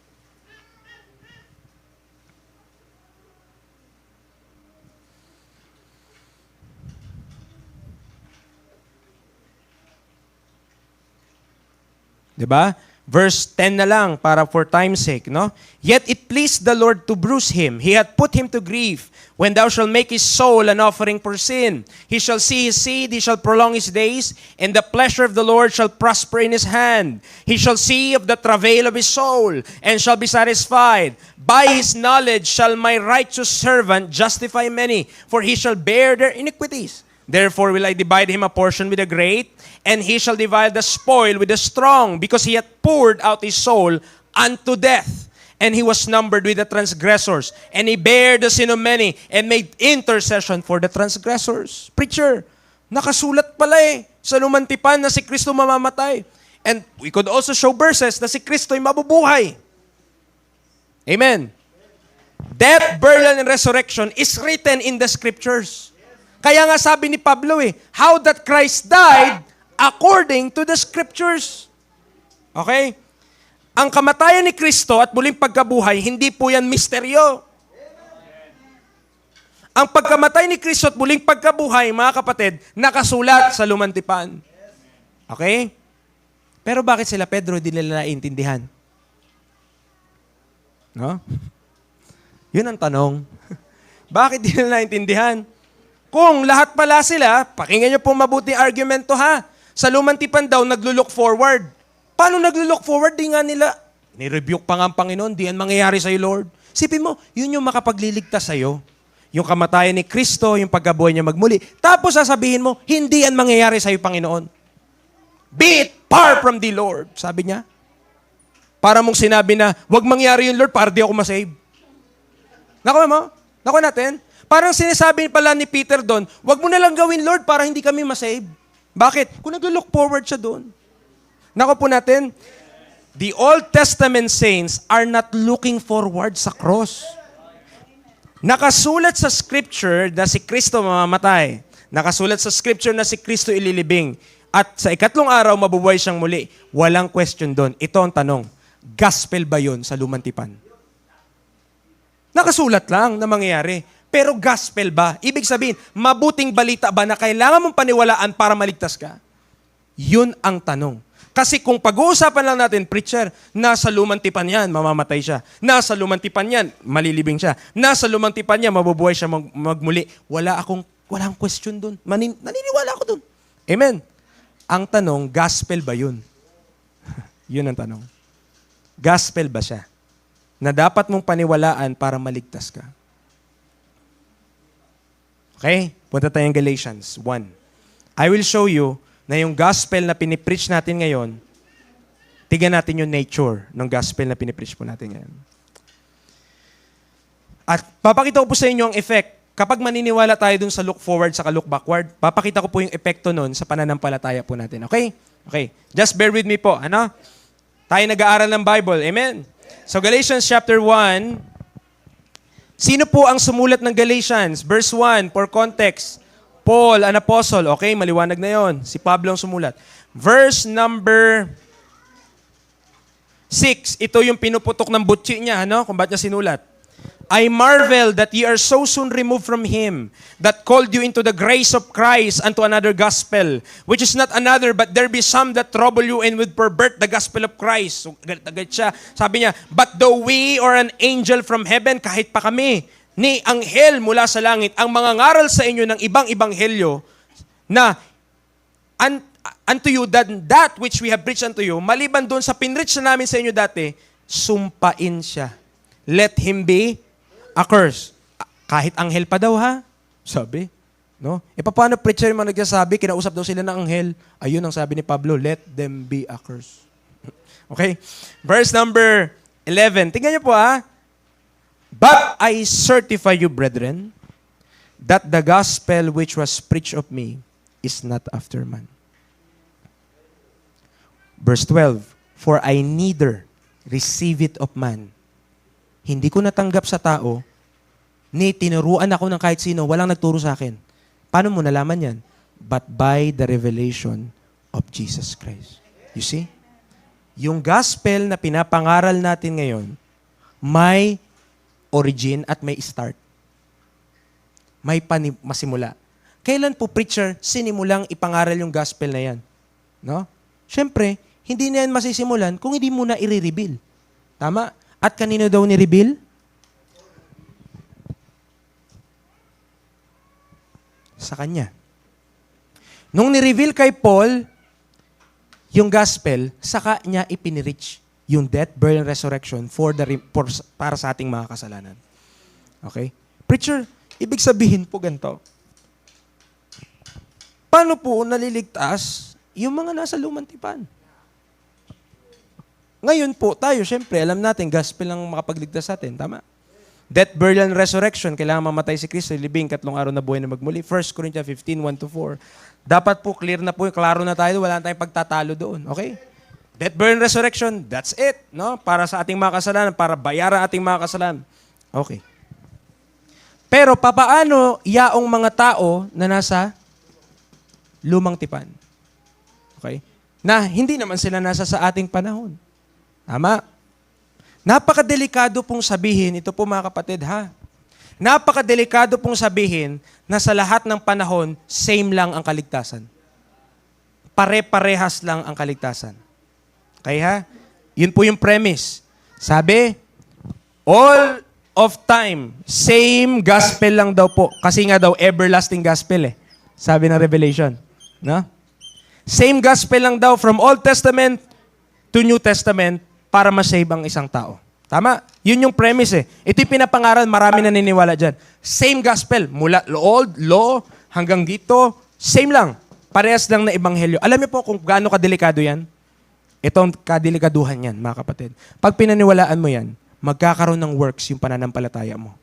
Diba? Verse 10 na lang para for time's sake, no? Yet it pleased the Lord to bruise him. He had put him to grief. When thou shalt make his soul an offering for sin, he shall see his seed, he shall prolong his days, and the pleasure of the Lord shall prosper in his hand. He shall see of the travail of his soul, and shall be satisfied. By his knowledge shall my righteous servant justify many, for he shall bear their iniquities. Therefore will I divide him a portion with the great, and he shall divide the spoil with the strong, because he hath poured out his soul unto death. And he was numbered with the transgressors, and he bare the sin of many, and made intercession for the transgressors. Preacher, nakasulat pala sa lumantipan na si Kristo mamamatay. And we could also show verses na si Kristo ay mabubuhay. Amen. Death, burial, and resurrection is written in the scriptures. Kaya nga sabi ni Pablo how that Christ died according to the scriptures. Okay? Ang kamatayan ni Kristo at muling pagkabuhay, hindi po yan misteryo. Ang pagkamatay ni Kristo at muling pagkabuhay, mga kapatid, nakasulat sa lumantipan. Okay? Pero bakit sila Pedro hindi nila naiintindihan? No? Yun ang tanong. Bakit hindi nila naiintindihan? Kung lahat pala sila, pakinggan niyo po mabuting argumento ha. Sa lumang tipan daw, naglo-look forward. Paano naglo-look forward? Di nga nila, ni-rebuke pa nga ang Panginoon, di yan mangyayari sa'yo, Lord. Sipin mo, yun yung makapagliligtas sa'yo. Yung kamatayan ni Kristo, yung pagkabuhay niya magmuli. Tapos sasabihin mo, hindi yan mangyayari sa'yo, Panginoon. Be it far from thee, Lord. Sabi niya. Para mong sinabi na, wag mangyari yun, Lord, para di ako masave. Nakuha mo? Nakuha natin? Parang sinasabi pala ni Peter doon, wag mo na lang gawin, Lord, para hindi kami masave. Bakit? Kung nag-look forward siya doon. Nakuha po natin, the Old Testament saints are not looking forward sa cross. Nakasulat sa Scripture na si Kristo mamamatay. Nakasulat sa Scripture na si Kristo ililibing. At sa ikatlong araw, mabubuhay siyang muli. Walang question doon. Ito ang tanong, gospel ba yun sa lumang tipan? Nakasulat lang na mangyayari. Pero gospel ba? Ibig sabihin, mabuting balita ba na kailangan mong paniwalaan para maligtas ka? Yun ang tanong. Kasi kung pag-uusapan lang natin, preacher, nasa lumang tipan yan, mamamatay siya. Nasa lumang tipan yan, malilibing siya. Nasa lumang tipan niya, mabubuhay siya magmuli. Walang question dun. Naniniwala ako dun. Amen. Ang tanong, gospel ba yun? Yun ang tanong. Gospel ba siya? Na dapat mong paniwalaan para maligtas ka. Okay? Punta tayong Galatians 1. I will show you na yung gospel na pinipreach natin ngayon, tignan natin yung nature ng gospel na pinipreach po natin ngayon. At papakita ko po sa inyo ang effect. Kapag maniniwala tayo dun sa look forward sa look backward, papakita ko po yung epekto nun sa pananampalataya po natin. Okay? Okay. Just bear with me po. Ano? Tayo nag-aaral ng Bible. Amen? So Galatians chapter 1, sino po ang sumulat ng Galatians? Verse 1, for context. Paul, an apostle. Okay, maliwanag na yon. Si Pablo ang sumulat. Verse number 6. Ito yung pinuputok ng butchi niya, ano? Kung ba't niya sinulat. I marvel that ye are so soon removed from him that called you into the grace of Christ unto another gospel, which is not another, but there be some that trouble you and would pervert the gospel of Christ. So, galit siya. Sabi niya, but though we or an angel from heaven, kahit pa kami, ni anghel mula sa langit, ang mga ngaral sa inyo ng ibang ebanghelyo na unto you that which we have preached unto you, maliban doon sa pinreach na namin sa inyo dati, sumpain siya. Let him be accursed. Kahit anghel pa daw ha? Sabi. No? E paano preacher yung mga nagsasabi, kinausap daw sila ng anghel? Ayun ang sabi ni Pablo, let them be accursed. Okay? Verse number 11. Tingnan niyo po ha. But I certify you, brethren, that the gospel which was preached of me is not after man. Verse 12, for I neither receive it of man. Hindi ko natanggap sa tao, ni tinuruan ako ng kahit sino, walang nagturo sa akin. Paano mo nalaman yan? But by the revelation of Jesus Christ. You see? Yung gospel na pinapangaral natin ngayon, may origin at may start. May masimula. Kailan po, preacher, sinimulang ipangaral yung gospel na yan? No? Siyempre, hindi na yan masisimulan kung hindi mo na i-reveal. Tama? At kanino daw ni-reveal? Sa kanya. Nung ni-reveal kay Paul, yung gospel, saka niya ipinirich yung death, burial, and resurrection para sa ating mga kasalanan. Okay? Preacher, ibig sabihin po ganito. Paano po naliligtas yung mga nasa lumang tipan? Ngayon po, tayo, syempre, alam natin, gospel ang makapagligtas sa atin. Tama? Death, burial, and resurrection, kailangan mamatay si Kristo, libing, 3 araw na buhay na magmuli. 1 Corinthians 15, 1-4. Dapat po, clear na po, klaro na tayo, wala na tayong pagtatalo doon. Okay? Death, burial, and resurrection, that's it. No? Para sa ating mga kasalanan, para bayaran ating mga kasalanan. Okay. Pero, papaano yaong mga tao na nasa lumang tipan? Okay? Na hindi naman sila nasa sa ating panahon. Tama? Napakadelikado pong sabihin, ito po mga kapatid ha, napakadelikado pong sabihin na sa lahat ng panahon, same lang ang kaligtasan. Pare-parehas lang ang kaligtasan. Okay ha? Yun po yung premise. Sabi, all of time, same gospel lang daw po. Kasi nga daw, everlasting gospel eh. Sabi ng Revelation. No? Same gospel lang daw from Old Testament to New Testament para ma-save ang isang tao. Tama? Yun yung premise eh. Ito yung pinapangaral, marami naniniwala dyan. Same gospel, mula Old, Law, hanggang dito, same lang. Parehas lang na ebanghelyo. Alam niyo po kung gaano kadelikado yan? Itong kadelikaduhan yan, mga kapatid. Pag pinaniwalaan mo yan, magkakaroon ng works yung pananampalataya mo.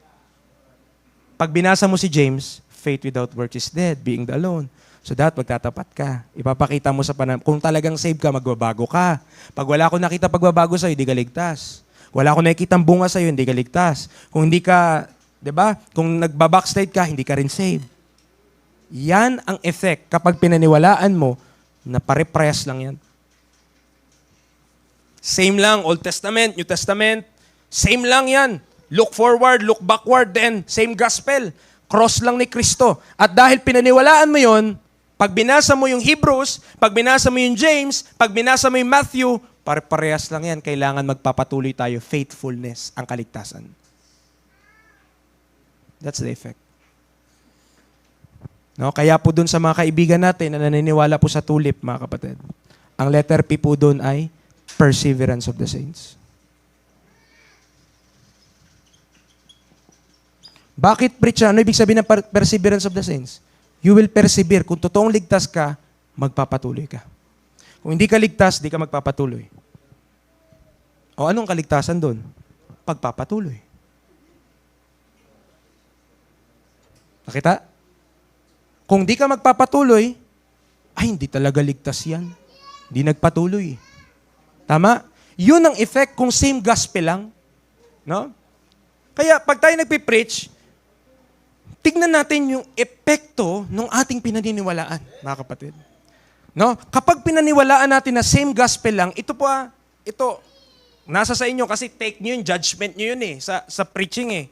Pag binasa mo si James, faith without works is dead, being the alone. So that, magtatapat ka. Ipapakita mo sa kung talagang save ka, magbabago ka. Pag wala akong nakita pagbabago sa'yo, hindi ka ligtas. Wala akong nakikita bunga sa'yo, hindi ka ligtas. Kung hindi ka, di ba? Kung nagbabackslide ka, hindi ka rin saved. Yan ang effect kapag pinaniwalaan mo na pare-press lang yan. Same lang, Old Testament, New Testament, same lang yan. Look forward, look backward, then same gospel. Cross lang ni Kristo. At dahil pinaniwalaan mo yon, pag binasa mo yung Hebrews, pag binasa mo yung James, pag binasa mo yung Matthew, pare-parehas lang yan. Kailangan magpapatuloy tayo. Faithfulness ang kaligtasan. That's the effect. No? Kaya po dun sa mga kaibigan natin na naniniwala po sa tulip, mga kapatid, ang letter P po dun ay perseverance of the saints. Bakit preach? Ano ibig sabihin ng perseverance of the saints? You will persevere. Kung totoong ligtas ka, magpapatuloy ka. Kung hindi ka ligtas, di ka magpapatuloy. O anong kaligtasan doon? Pagpapatuloy. Nakita? Kung di ka magpapatuloy, ay hindi talaga ligtas yan. Hindi nagpatuloy. Tama? Yun ang effect kung same gospel lang. No? Kaya pag tayo nagpipreach, tignan natin yung epekto ng ating pinaniniwalaan, mga kapatid. No? Kapag pinaniwalaan natin na same gospel lang, ito po ito, nasa sa inyo kasi take nyo yun, judgment nyo yun sa preaching eh.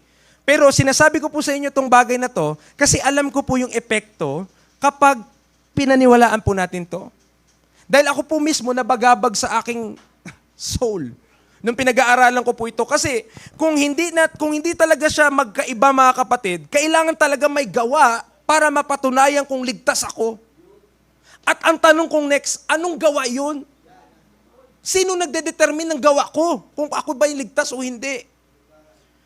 Pero sinasabi ko po sa inyo itong bagay na to kasi alam ko po yung epekto kapag pinaniwalaan po natin to. Dahil ako po mismo nabagabag sa aking soul. Nung pinag-aaralan ko po ito. Kasi kung hindi talaga siya magkaiba, mga kapatid, kailangan talaga may gawa para mapatunayan kung ligtas ako. At ang tanong kong next, anong gawa yun? Sino nagdedetermine ng gawa ko? Kung ako ba yung ligtas o hindi?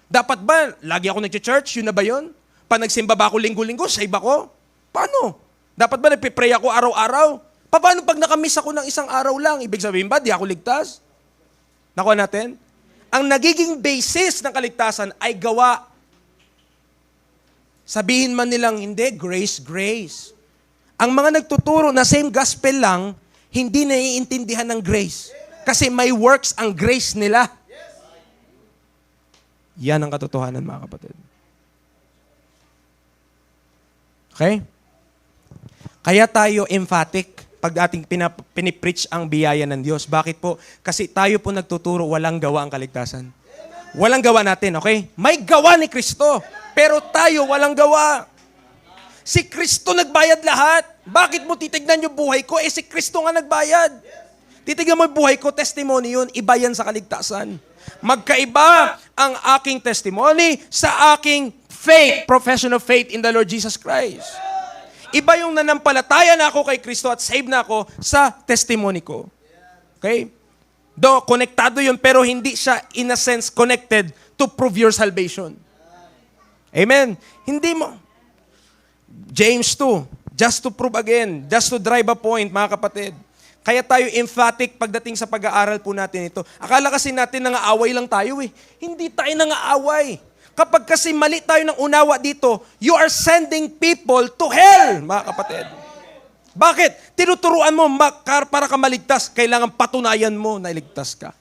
Dapat ba, lagi ako nag-church? Yun na ba yun? Pa nagsimba ba ako linggo-linggo, save ako? Paano? Dapat ba nagpipray ako araw-araw? Paano pag nakamiss ako ng isang araw lang? Ibig sabihin ba, di ako ligtas? Nakuha natin? Ang nagiging basis ng kaligtasan ay gawa. Sabihin man nilang, hindi, grace, grace. Ang mga nagtuturo na same gospel lang, hindi naiintindihan ng grace. Kasi may works ang grace nila. Yan ang katotohanan, mga kapatid. Okay? Kaya tayo emphatic pag ating pinipreach ang biyaya ng Diyos. Bakit po? Kasi tayo po nagtuturo, walang gawa ang kaligtasan. Walang gawa natin, okay? May gawa ni Kristo, pero tayo walang gawa. Si Kristo nagbayad lahat. Bakit mo titignan yung buhay ko? Si Kristo nga nagbayad. Titignan mo yung buhay ko, testimony yun, iba yan sa kaligtasan. Magkaiba ang aking testimony sa aking faith, profession of faith in the Lord Jesus Christ. Iba yung nanampalataya na ako kay Kristo at saved na ako sa testimony ko. Okay? Do, konektado yun, pero hindi siya, in a sense, connected to prove your salvation. Amen? Hindi mo. James 2, just to prove again, just to drive a point, mga kapatid. Kaya tayo emphatic pagdating sa pag-aaral po natin ito. Akala kasi natin nangaaway lang tayo eh. Hindi tayo nangaaway. Kapag kasi mali tayo ng unawa dito, you are sending people to hell, mga kapatid. Bakit? Tinuturuan mo para ka maligtas, kailangan patunayan mo na iligtas ka.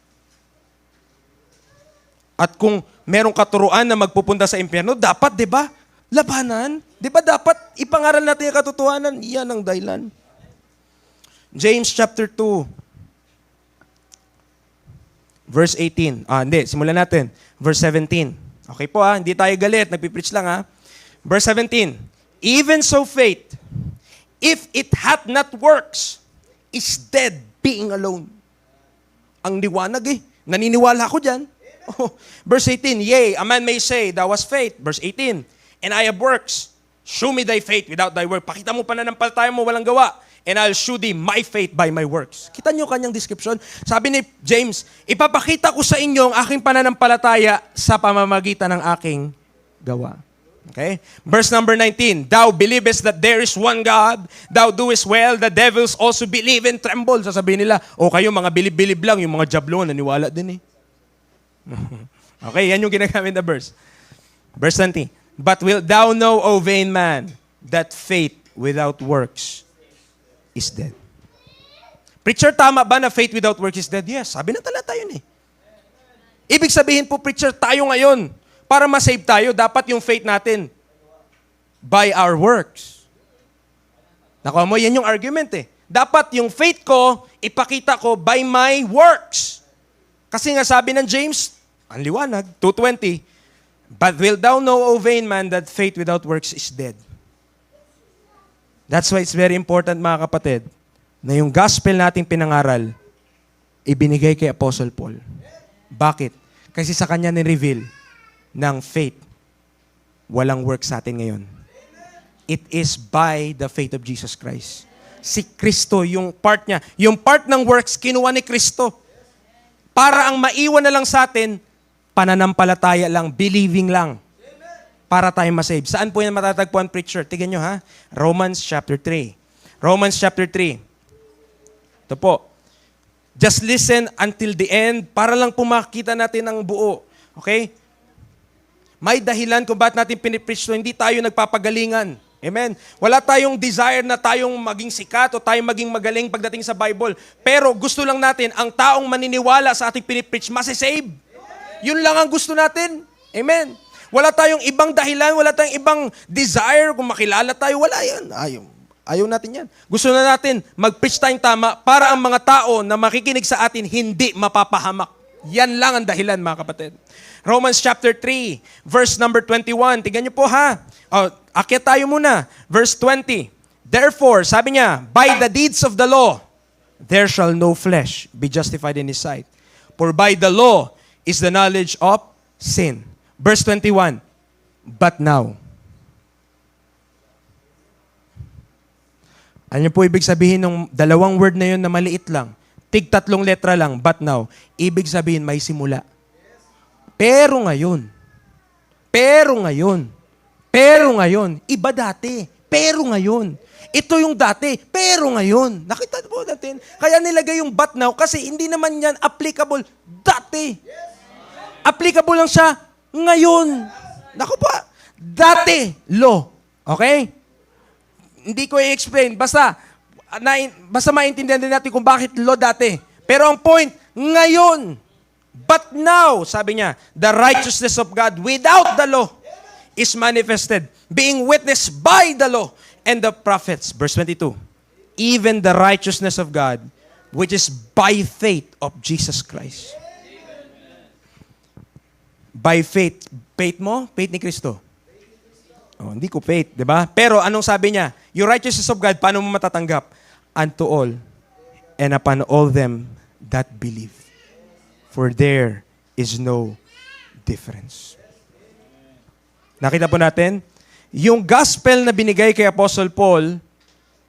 At kung merong katuruan na magpupunta sa impyerno, dapat, di ba, labanan? Di ba dapat ipangaral natin yung katotohanan? Yan ang dahilan. James chapter 2, verse 18. Hindi, simulan natin. Verse 17. Okay po hindi tayo galit, nagpipreach lang Verse 17. Even so faith, if it hath not works, is dead being alone. Ang liwanag naniniwala ako dyan. Verse 18, yea, a man may say, thou hast faith. Verse 18, and I have works. Show me thy faith without thy work. Pakita mo pananampalataya mo, walang gawa. and I'll shew thee my faith by my works. Kita niyo kanyang description? Sabi ni James, ipapakita ko sa inyo ang aking pananampalataya sa pamamagitan ng aking gawa. Okay? Verse number 19, thou believest that there is one God, thou doest well, the devils also believe and tremble. Sasabihin nila, kayo mga bilib-bilib lang, yung mga jablon, naniwala din eh. Okay, yan yung ginagamit na verse. Verse 20, but wilt thou know, O vain man, that faith without works is dead. Preacher, tama ba na faith without works is dead? Yes, sabi na talata yun eh. Ibig sabihin po, preacher, tayo ngayon, para ma-save tayo, dapat yung faith natin by our works. Nakuha mo, yan yung argument eh. Dapat yung faith ko, ipakita ko by my works. Kasi nga sabi ng James, ang liwanag, 2:20, but wilt thou know, O vain man, that faith without works is dead. That's why it's very important, mga kapatid, na yung gospel nating pinangaral, ibinigay kay Apostle Paul. Bakit? Kasi sa kanya ni-reveal ng faith, walang work sa atin ngayon. It is by the faith of Jesus Christ. Si Kristo, yung part niya, yung part ng works, kinuha ni Kristo. Para ang maiwan na lang sa atin, pananampalataya lang, believing lang. Para tayo masave. Saan po yan matatagpuan, preacher? Tignan nyo ha. Romans chapter 3. Romans chapter 3. Ito po. Just listen until the end para lang pumakita natin ang buo. Okay? May dahilan kung bakit natin pinipreach to. Hindi tayo nagpapagalingan. Amen? Wala tayong desire na tayong maging sikat o tayong maging magaling pagdating sa Bible. Pero gusto lang natin, ang taong maniniwala sa ating pinipreach, masisave. Yun lang ang gusto natin. Amen? Wala tayong ibang dahilan, wala tayong ibang desire kung makilala tayo. Wala yan. Ayaw natin yan. Gusto na natin mag-preach tayong tama para ang mga tao na makikinig sa atin hindi mapapahamak. Yan lang ang dahilan, mga kapatid. Romans chapter 3, verse number 21. Tingnan niyo po ha. Akyat tayo muna. Verse 20. Therefore, sabi niya, by the deeds of the law, there shall no flesh be justified in his sight. For by the law is the knowledge of sin. Verse 21, but now. Ano po ibig sabihin ng dalawang word na yun na maliit lang? Tig-3 letra lang, but now. Ibig sabihin may simula. Pero ngayon, iba dati. Pero ngayon. Ito yung dati, pero ngayon. Nakita po natin? Kaya nilagay yung but now kasi hindi naman yan applicable dati. Applicable lang siya ngayon. Naku po, dati, law. Okay? Hindi ko i-explain. Basta maintindihan din natin kung bakit law dati. Pero ang point, ngayon. But now, sabi niya, the righteousness of God without the law is manifested, being witnessed by the law and the prophets. Verse 22, even the righteousness of God, which is by faith of Jesus Christ. By faith. Faith mo? Faith ni Kristo. Hindi ko faith, di ba? Pero anong sabi niya? Yung righteousness of God, paano mo matatanggap? Unto all, and upon all them that believe. For there is no difference. Nakita po natin? Yung gospel na binigay kay Apostle Paul,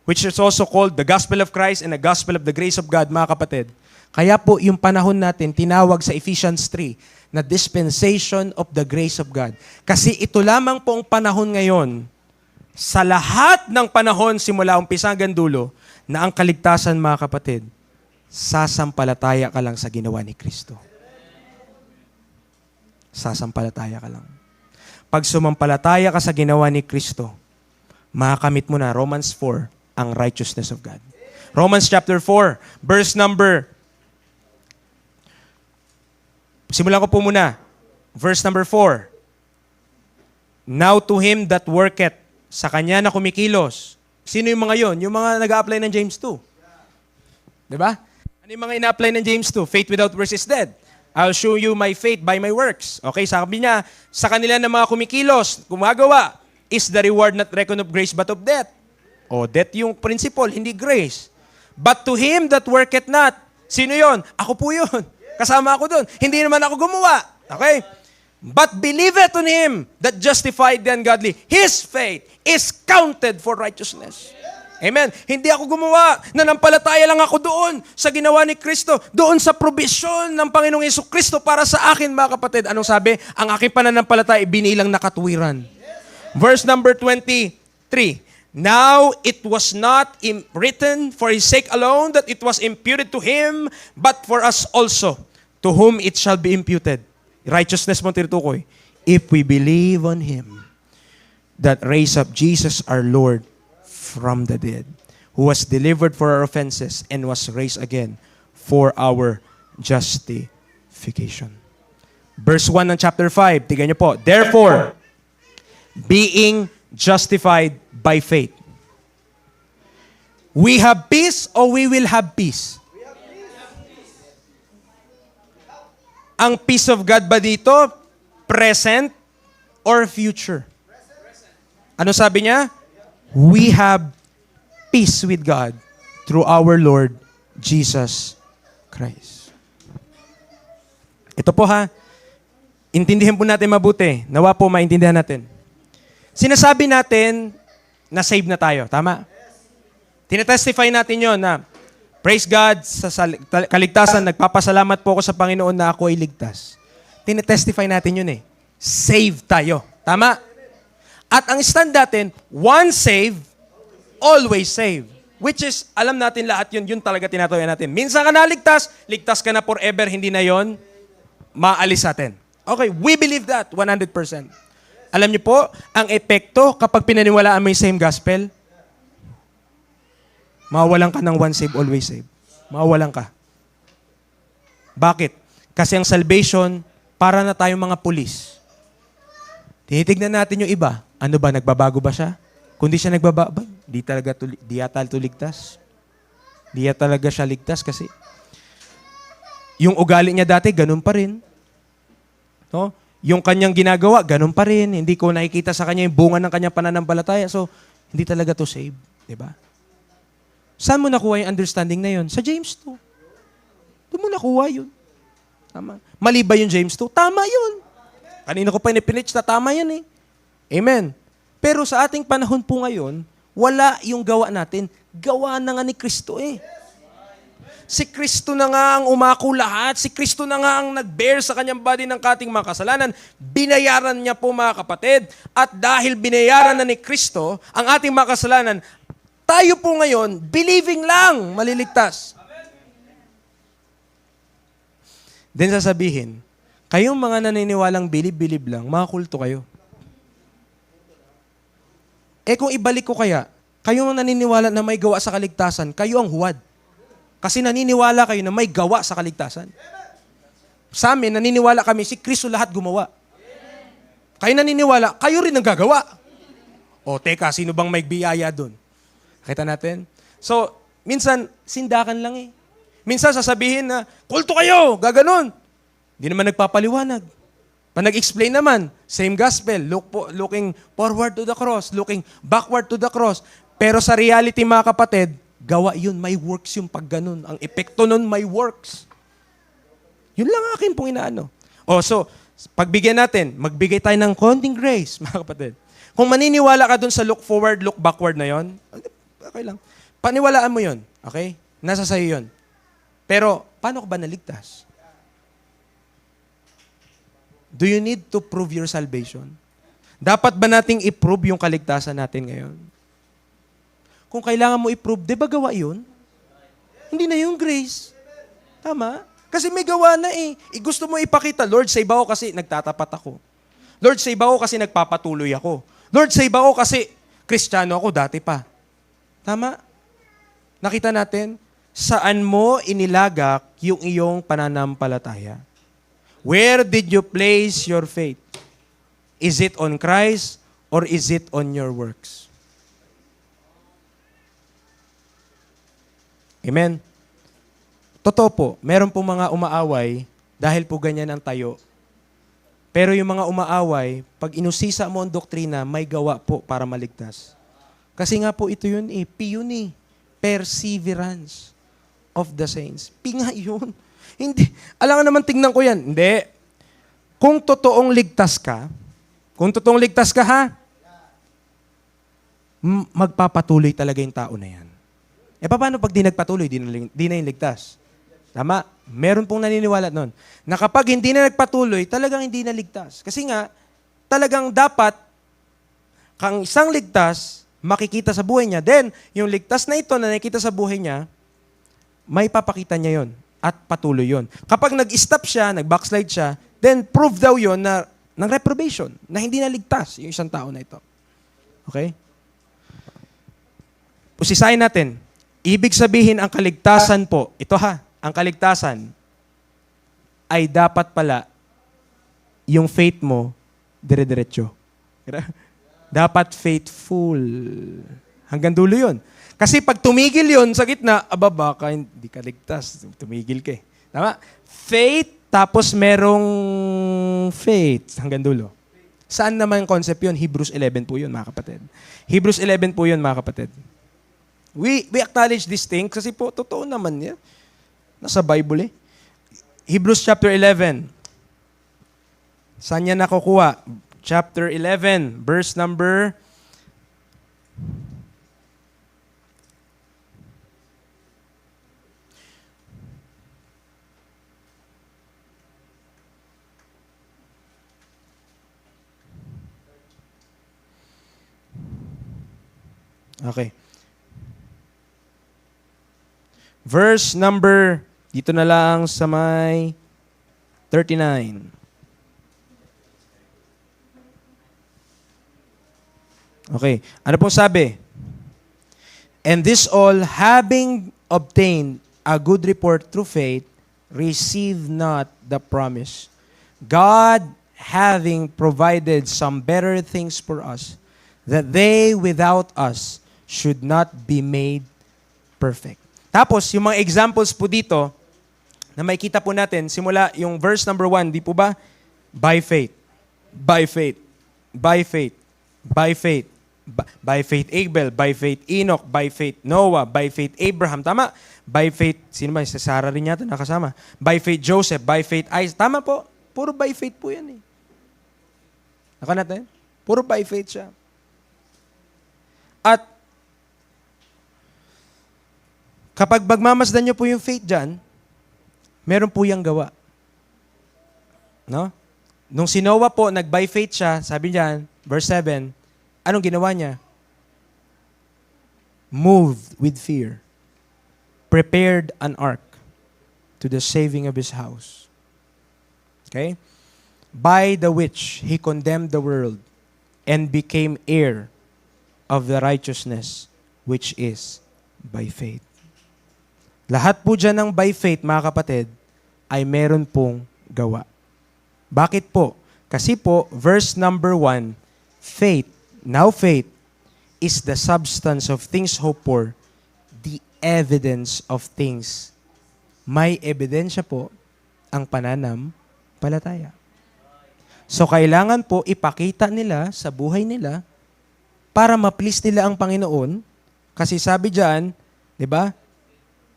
which is also called the gospel of Christ and the gospel of the grace of God, mga kapatid. Kaya po yung panahon natin, tinawag sa Ephesians 3, na dispensation of the grace of God. Kasi ito lamang po ang panahon ngayon, sa lahat ng panahon, simula umpisa hanggang dulo, na ang kaligtasan, mga kapatid, sasampalataya ka lang sa ginawa ni Kristo. Sasampalataya ka lang. Pag sumampalataya ka sa ginawa ni Kristo, makakamit mo na, Romans 4, ang righteousness of God. Romans chapter 4, verse number, simulan ko po muna, verse number 4. Now to him that worketh, sa kanya na kumikilos. Sino yung mga yon? Yung mga nag-a-apply ng James 2. Diba? Ano yung mga ina-apply ng James 2? Faith without works is dead. I'll show you my faith by my works. Okay, sabi niya, sa kanila na mga kumikilos, gumagawa, is the reward not reckoned of grace but of death. Death yung principle, hindi grace. But to him that worketh not, sino yon? Ako po yun. Kasama ako doon. Hindi naman ako gumawa. Okay? But believeth on him that justified the ungodly. His faith is counted for righteousness. Amen. Hindi ako gumawa. Nanampalataya lang ako doon sa ginawa ni Kristo. Doon sa provision ng Panginoong Jesucristo para sa akin, mga kapatid. Anong sabi? Ang aking pananampalataya binilang na katuwiran. Verse number 23. Now it was not written for his sake alone that it was imputed to him, but for us also, to whom it shall be imputed. Righteousness mo tinutukoy. If we believe on him that raised up Jesus our Lord from the dead, who was delivered for our offenses and was raised again for our justification. Verse 1 ng chapter 5, tignan niyo po. Therefore, being justified by faith, we have peace or we will have peace? Ang peace of God ba dito? Present or future? Ano sabi niya? We have peace with God through our Lord Jesus Christ. Ito po ha, intindihan po natin mabuti. Nawa po maintindihan natin. Sinasabi natin na save na tayo. Tama? Tinetestify natin yon na praise God sa kaligtasan. Nagpapasalamat po ako sa Panginoon na ako ay ligtas. Tinetestify natin yun eh. Save tayo. Tama? At ang stand natin, once save, always save. Which is, alam natin lahat yun. Yun talaga tinatuloy natin. Minsan ka naligtas, ligtas ka na forever. Hindi na yon maalis natin. Okay, we believe that 100%. Alam niyo po, ang epekto kapag pinaniwalaan mo yung same gospel, mawawalan ka ng once save, always save. Mawawalan ka. Bakit? Kasi ang salvation, para na tayong mga pulis. Tinitignan natin yung iba. Ano ba, nagbabago ba siya? Kung di siya nagbabago, di yata ligtas. Di yata talaga siya ligtas kasi yung ugali niya dati, ganun pa rin. No? Yung kanyang ginagawa, ganun pa rin. Hindi ko nakikita sa kanya yung bunga ng kanyang pananampalataya. So, hindi talaga to save. Diba? Saan mo nakuha yung understanding na yun? Sa James 2. Doon mo nakuha yun. Tama. Mali ba yung James 2? Tama yun. Kanina ko pa pinitch na tama yan eh. Amen. Pero sa ating panahon po ngayon, wala yung gawa natin. Gawa na nga ni Kristo eh. Si Kristo na nga ang umako lahat. Si Kristo na nga ang nag-bear sa kanyang body ng kating mga kasalanan. Binayaran niya po mga kapatid. At dahil binayaran na ni Kristo ang ating mga kasalanan, tayo po ngayon, believing lang, maliligtas. Then sasabihin, kayong mga naniniwalang bilib-bilib lang, mga kulto kayo. Eh kung ibalik ko kaya, kayong naniniwala na may gawa sa kaligtasan, kayo ang huwad. Kasi naniniwala kayo na may gawa sa kaligtasan. Sa amin, naniniwala kami, si Kristo lahat gumawa. Kayo naniniwala, kayo rin ang gagawa. O teka, sino bang may biyaya doon? Kita natin? So, minsan, sindakan lang eh. Minsan sasabihin na, kulto kayo, gaganon. Hindi naman nagpapaliwanag. Pag nag-explain naman, same gospel, looking forward to the cross, looking backward to the cross. Pero sa reality, mga kapatid, gawa yun, may works yung pag ganun. Ang epekto nun, may works. Yun lang akin pong inaano. So, pagbigyan natin, magbigay tayo ng konting grace, mga kapatid. Kung maniniwala ka dun sa look forward, look backward na yon, okay lang. Paniwalaan mo yon, okay? Nasa sayo yon. Pero, paano ka ba naligtas? Do you need to prove your salvation? Dapat ba nating i-prove yung kaligtasan natin ngayon? Kung kailangan mo i-prove, di ba gawa yun? Hindi na yung grace. Tama? Kasi may gawa na eh. Gusto mo ipakita, Lord, save ako kasi nagtatapat ako. Lord, save ako kasi nagpapatuloy ako. Lord, save ako kasi Kristiyano ako dati pa. Tama? Nakita natin, saan mo inilagak yung iyong pananampalataya? Where did you place your faith? Is it on Christ or is it on your works? Amen? Totoo po, meron po mga umaaway dahil po ganyan ang tayo. Pero yung mga umaaway, pag inusisa mo ang doktrina, may gawa po para maligtas. Kasi nga po ito yun eh, P yun eh. Perseverance of the saints. P nga yun. Hindi. Alam nga naman, tingnan ko yan. Hindi. Kung totoong ligtas ka ha, magpapatuloy talaga yung tao na yan. E paano pag di nagpatuloy, di na yung ligtas? Tama? Meron pong naniniwala nun. Na kapag hindi na nagpatuloy, talagang hindi na ligtas. Kasi nga, talagang dapat, kang isang ligtas, makikita sa buhay niya. Then, yung ligtas na ito na nakikita sa buhay niya, may papakita niya yon at patuloy yon. Kapag nag-stop siya, nag-backslide siya, then prove daw yon na ng reprobation, na hindi na ligtas yung isang tao na ito. Okay? Usisayin natin. Ibig sabihin ang kaligtasan po, ito ang kaligtasan ay dapat pala yung faith mo dire-diretso. Dapat faithful. Hanggang dulo yun. Kasi pag tumigil yun sa gitna, baka hindi ka ligtas. Tumigil ka eh. Tama? Faith, tapos merong faith. Hanggang dulo. Saan naman yung concept yun? Hebrews 11 po yun, mga kapatid. Hebrews 11 po yun, mga kapatid. We acknowledge this thing kasi po, totoo naman yan. Nasa Bible eh. Hebrews chapter 11. Saan yan nakukuha? Chapter 11, verse number 11. Okay. Verse number, dito na lang sa may 39. Okay. Ano pong sabi? And this all, having obtained a good report through faith, receive not the promise. God having provided some better things for us, that they without us should not be made perfect. Tapos, yung mga examples po dito, na makikita po natin, simula yung verse number 1, di po ba? By faith. By faith. By faith. By faith. By faith Abel, by faith Enoch, by faith Noah, by faith Abraham. Tama? By faith, sino ba? Sa Sarah rin yata nakasama. By faith Joseph, by faith Isaac. Tama po. Puro by faith po yan eh. Naka natin? Puro by faith siya. At kapag magmamasdan nyo po yung faith dyan, meron po yung gawa. No? Nung si Noah po, nag-by faith siya, sabi dyan, verse 7, anong ginawa niya? Moved with fear, prepared an ark to the saving of his house. Okay? By the which he condemned the world and became heir of the righteousness which is by faith. Lahat po dyan ng by faith, mga kapatid, ay meron pong gawa. Bakit po? Kasi po, verse number 1, faith, now faith, is the substance of things hoped for, the evidence of things. May ebidensya po ang pananampalataya. So, kailangan po ipakita nila sa buhay nila para ma-please nila ang Panginoon. Kasi sabi dyan, di ba?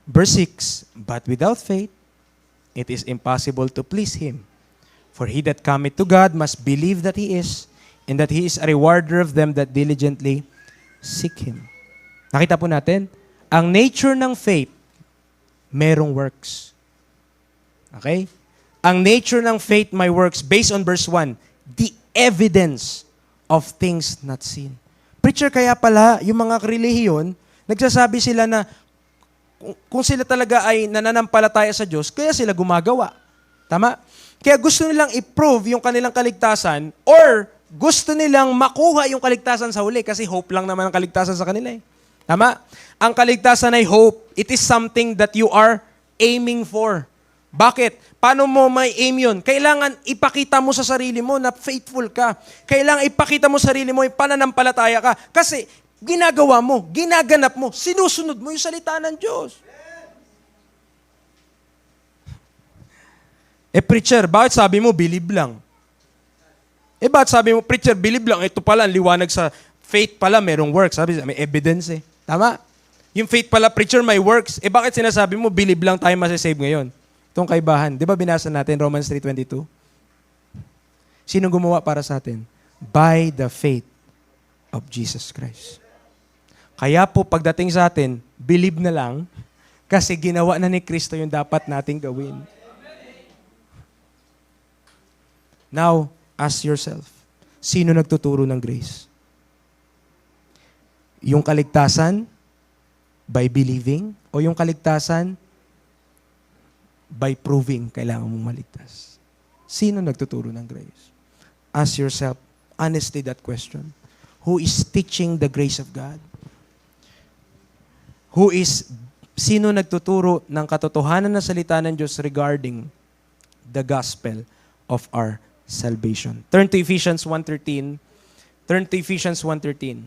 Verse 6, but without faith, it is impossible to please Him. For he that cometh to God must believe that He is, and that He is a rewarder of them that diligently seek Him. Nakita po natin, ang nature ng faith, merong works. Okay? Ang nature ng faith may works based on verse 1, the evidence of things not seen. Preacher, kaya pala, yung mga relihiyon, nagsasabi sila na kung sila talaga ay nananampalataya sa Diyos, kaya sila gumagawa. Tama? Kaya gusto nilang i-prove yung kanilang kaligtasan or gusto nilang makuha yung kaligtasan sa huli kasi hope lang naman ang kaligtasan sa kanila eh. Tama? Ang kaligtasan ay hope. It is something that you are aiming for. Bakit? Paano mo may aim yun? Kailangan ipakita mo sa sarili mo na faithful ka. Kailangan ipakita mo sa sarili mo yung pananampalataya ka. Kasi ginagawa mo, ginaganap mo, sinusunod mo yung salita ng Diyos. Preacher, bakit sabi mo, believe lang? Bakit sabi mo, preacher, believe lang? Ito pala, liwanag sa faith pala, merong works. Sabi, may evidence eh. Tama? Yung faith pala, preacher, may works. Bakit sinasabi mo, believe lang tayo masasave ngayon? Itong kaibahan. Di ba binasa natin, Romans 3:22? Sino gumawa para sa atin? By the faith of Jesus Christ. Kaya po pagdating sa atin, believe na lang kasi ginawa na ni Kristo yung dapat nating gawin. Now, ask yourself, sino nagtuturo ng grace? Yung kaligtasan by believing o yung kaligtasan by proving kailangan mong maligtas? Sino nagtuturo ng grace? Ask yourself honestly that question. Who is teaching the grace of God? Sino nagtuturo ng katotohanan na salita ng Diyos regarding the gospel of our salvation? Turn to Ephesians 1:13. Turn to Ephesians 1:13.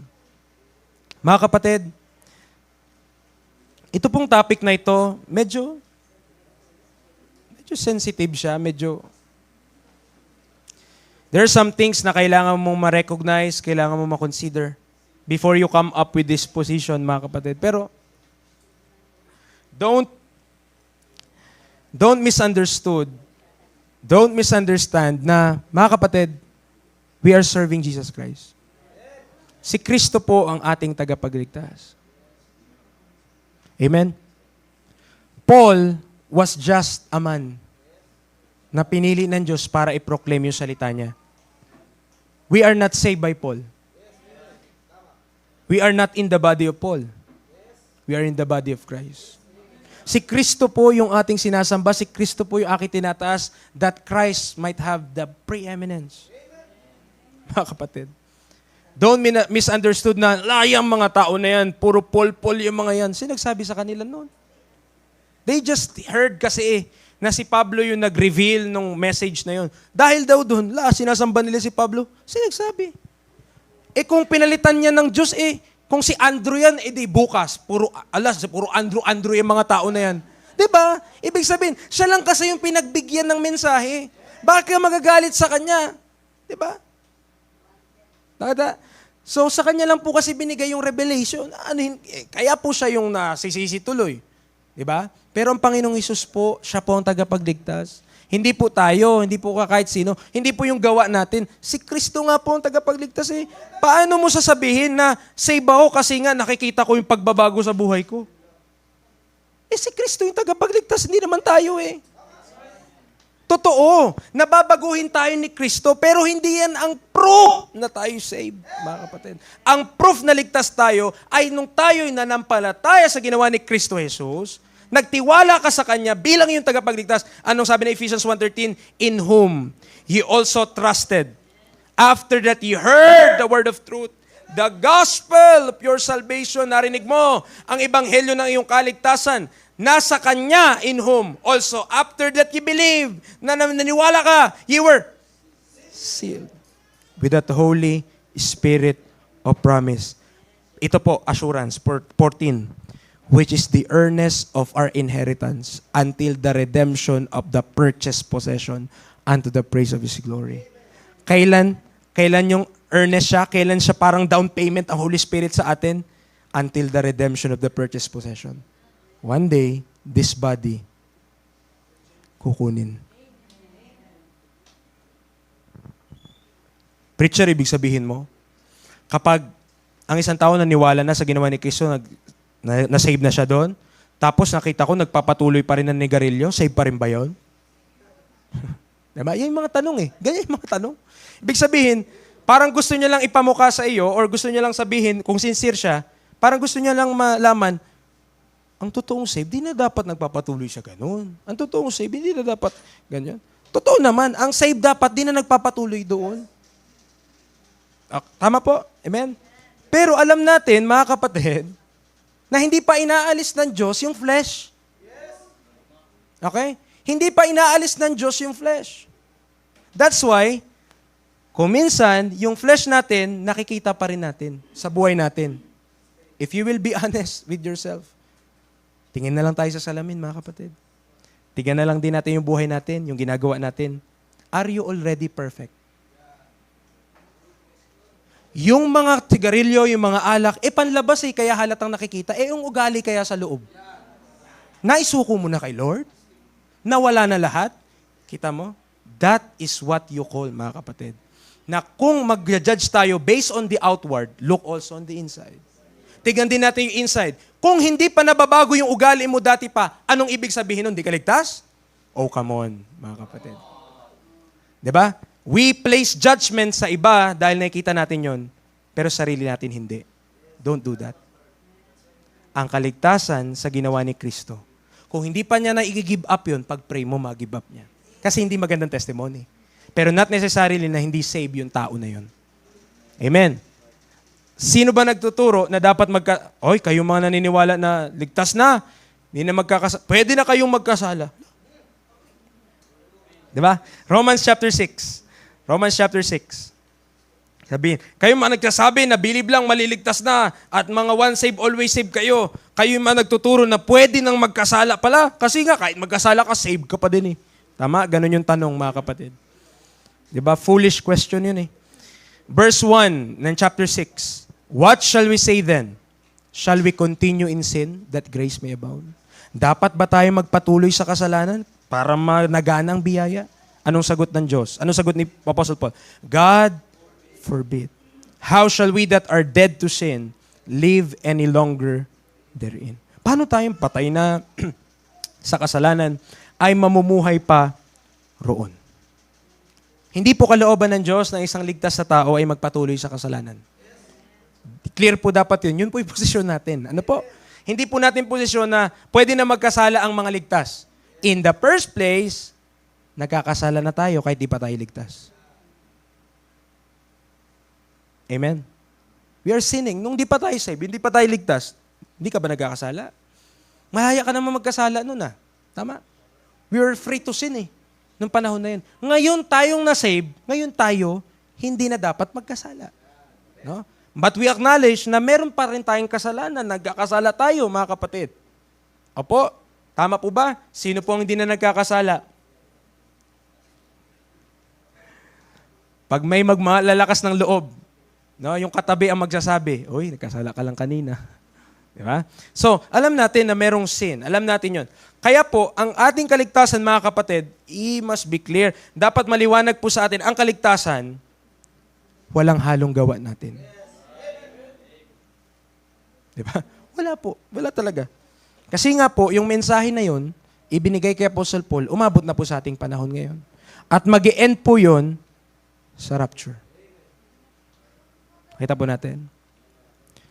Mga kapatid, ito pong topic na ito, medyo sensitive siya, there are some things na kailangan mong ma-recognize, kailangan mong ma-consider before you come up with this position, mga kapatid. Pero, don't misunderstand na, mga kapatid, we are serving Jesus Christ. Si Kristo po ang ating tagapagligtas. Amen? Paul was just a man na pinili ng Diyos para i-proclaim yung salita niya. We are not saved by Paul. We are not in the body of Paul. We are in the body of Christ. Si Kristo po yung ating sinasamba, si Kristo po yung aking tinataas, that Christ might have the preeminence. Mga kapatid, don't misunderstood na, layang mga tao na yan, puro Paul yung mga yan. Sinagsabi sa kanila noon. They just heard kasi na si Pablo yung nag-reveal nung message na yun. Dahil daw doon, sinasamba nila si Pablo, sinagsabi. Kung pinalitan niya ng Diyos, kung si Andrew yan, di bukas, puro Andrew yung mga tao na yan. Diba? Ibig sabihin, siya lang kasi yung pinagbigyan ng mensahe. Bakit ka magagalit sa kanya? Diba? So sa kanya lang po kasi binigay yung revelation. Kaya po siya yung nasisisi tuloy. Diba? Pero ang Panginoong Hesus po, siya po ang tagapagligtas. Hindi po tayo, hindi po kahit sino, hindi po yung gawa natin. Si Kristo nga po ang tagapagligtas eh. Paano mo sasabihin na save ako kasi nga nakikita ko yung pagbabago sa buhay ko? Si Kristo yung tagapagligtas, hindi naman tayo eh. Totoo, nababaguhin tayo ni Kristo, pero hindi yan ang proof na tayo saved, mga kapatid. Ang proof na ligtas tayo ay nung tayo'y nanampalataya sa ginawa ni Kristo Jesus, nagtiwala ka sa Kanya bilang yung tagapagligtas. Anong sabi na Ephesians 1:13? In whom ye also trusted. After that ye heard the word of truth, the gospel of your salvation. Narinig mo ang ebanghelyo ng iyong kaligtasan. Nasa Kanya, in whom also after that ye believe, na naniwala ka, ye were sealed with that Holy Spirit of promise. Ito po, assurance, 14. Which is the earnest of our inheritance until the redemption of the purchased possession unto the praise of His glory. Kailan yung earnest siya? Kailan siya parang down payment ang Holy Spirit sa atin? Until the redemption of the purchased possession. One day, this body, kukunin. Preacher, ibig sabihin mo, kapag ang isang tao naniwala na sa ginawa ni Kristo, na-save na siya doon. Tapos nakita ko, nagpapatuloy pa rin ng nigarilyo. Save pa rin ba yun? Diba? Yan yung mga tanong eh. Ganyan yung mga tanong. Ibig sabihin, parang gusto niya lang ipamukha sa iyo or gusto niya lang sabihin, kung sincere siya, parang gusto niya lang malaman, ang totoong save, di na dapat nagpapatuloy siya ganun. Ang totoong save, hindi na dapat ganyan. Totoo naman, ang save dapat di na nagpapatuloy doon. Tama po? Amen? Pero alam natin, mga kapatid, na hindi pa inaalis ng Diyos yung flesh. Okay? Hindi pa inaalis ng Diyos yung flesh. That's why, kung minsan, yung flesh natin, nakikita pa rin natin sa buhay natin. If you will be honest with yourself, tingin na lang tayo sa salamin, mga kapatid. Tingnan na lang din natin yung buhay natin, yung ginagawa natin. Are you already perfect? Yung mga sigarilyo, yung mga alak, panlabas kaya halatang nakikita. Yung ugali kaya sa loob. Naisuko mo na kay Lord? Nawala na lahat? Kita mo? That is what you call, mga kapatid. Na kung mag-judge tayo based on the outward, look also on the inside. tignan din natin yung inside. Kung hindi pa nababago yung ugali mo dati pa, anong ibig sabihin nun? Di ka ligtas? Oh, come on, mga kapatid. Diba? We place judgment sa iba dahil nakikita natin yon, pero sarili natin hindi. Don't do that. Ang kaligtasan sa ginawa ni Kristo. Kung hindi pa niya na i-give up yun, pag-pray mo, mag-give up niya. Kasi hindi magandang testimony. Pero not necessarily na hindi save yung tao na yun. Amen. Sino ba nagtuturo na dapat Oy, kayong mga naniniwala na ligtas na, hindi na pwede na kayong magkasala. Diba? Romans chapter 6. Romans chapter 6. Sabihin, kayo mga nagsasabi na bilib lang maliligtas na at mga once save, always save kayo. Kayo yung mga nagtuturo na pwede nang magkasala pala. Kasi nga, kahit magkasala ka, save ka pa din eh. Tama? Ganun yung tanong, mga kapatid. Diba? Foolish question yun eh. Verse 1 ng chapter 6. What shall we say then? Shall we continue in sin that grace may abound? Dapat ba tayo magpatuloy sa kasalanan para managana ang biyaya? Anong sagot ng Diyos? Anong sagot ni Apostle Paul? God forbid. How shall we that are dead to sin live any longer therein? Paano tayong patay na sa kasalanan ay mamumuhay pa roon? Hindi po kalooban ng Diyos na isang ligtas na tao ay magpatuloy sa kasalanan. Clear po dapat yun. Yun po yung posisyon natin. Ano po? Hindi po natin posisyon na pwede na magkasala ang mga ligtas. In the first place, nagkakasala na tayo kahit di pa tayo ligtas. Amen? We are sinning. Nung di pa tayo saved, hindi pa tayo ligtas, hindi ka ba nagkakasala? Malaya ka naman magkasala nun ah. Tama? We were free to sin eh. Nung panahon na yun. Ngayon tayong na-save, ngayon tayo, hindi na dapat magkasala. No? But we acknowledge na meron pa rin tayong kasalanan. Nagkakasala tayo, mga kapatid. Opo, tama po ba? Sino po ang hindi na nagkakasala? Pag may magmalalakas ng loob, no, yung katabi ang magsasabi, "Uy, nagkasala ka lang kanina." Di ba? So, alam natin na merong sin. Alam natin yon. Kaya po, ang ating kaligtasan, mga kapatid, must be clear. Dapat maliwanag po sa atin, ang kaligtasan, walang halong gawa natin. Di ba? Wala po. Wala talaga. Kasi nga po, yung mensahe na yon, ibinigay kay Apostle Paul, umabot na po sa ating panahon ngayon. At mag-e-end po yon sa rapture. Kita po natin.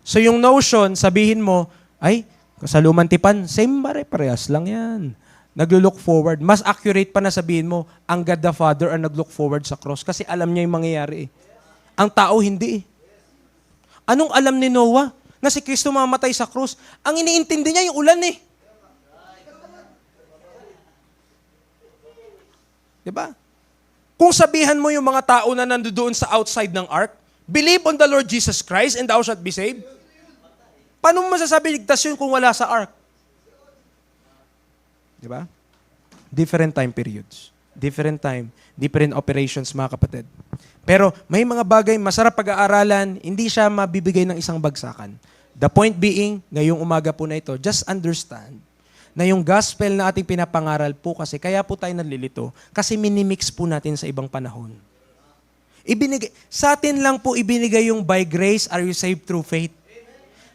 So yung notion, sabihin mo, ay, sa lumang tipan, same pare-parehas lang yan. Naglo-look forward. Mas accurate pa na sabihin mo, ang God the Father ang nag-look forward sa cross kasi alam niya yung mangyayari eh. Ang tao hindi eh. Anong alam ni Noah? Na si Kristo mamatay sa cross. Ang iniintindi niya yung ulan eh. Diba? Kung sabihan mo yung mga tao na nandoon sa outside ng ark, believe on the Lord Jesus Christ and thou shalt be saved. Paano mo masasabi ligtas yun kung wala sa ark? Diba? Different time periods. Different time, different operations, mga kapatid. Pero may mga bagay masarap pag-aaralan, hindi siya mabibigay ng isang bagsakan. The point being, ngayong umaga po na ito, just understand na yung gospel na ating pinapangaral po kasi, kaya po tayo nalilito, kasi minimix po natin sa ibang panahon. Sa atin lang po ibinigay yung by grace are you saved through faith.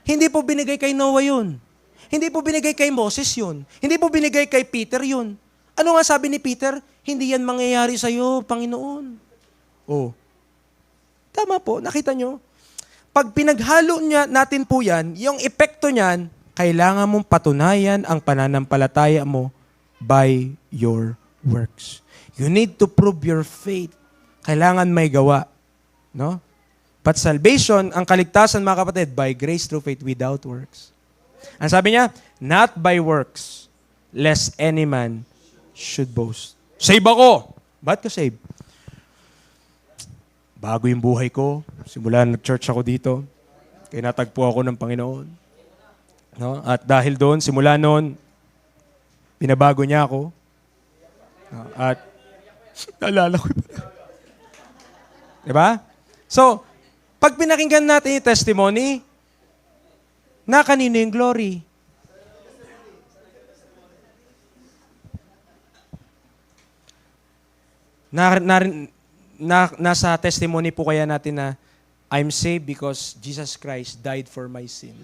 Hindi po binigay kay Noah yun. Hindi po binigay kay Moses yun. Hindi po binigay kay Peter yun. Ano nga sabi ni Peter? Hindi yan mangyayari sa'yo, Panginoon. Oh. Tama po, nakita nyo? Pag pinaghalo natin po yan, yung epekto niyan, kailangan mong patunayan ang pananampalataya mo by your works. You need to prove your faith. Kailangan may gawa. No? But salvation, ang kaligtasan, mga kapatid, by grace through faith without works. Ang sabi niya, not by works, lest any man should boast. Save ako! Ba't ka save? Bago yung buhay ko. Simula nag-church ako dito. Kaya natagpo ako ng Panginoon. No? At dahil doon, simula noon, pinabago niya ako. No? At naalala ko yun. Diba? So, pag pinakinggan natin yung testimony, na kanino yung glory? Nasa testimony po kaya natin na I'm saved because Jesus Christ died for my sin.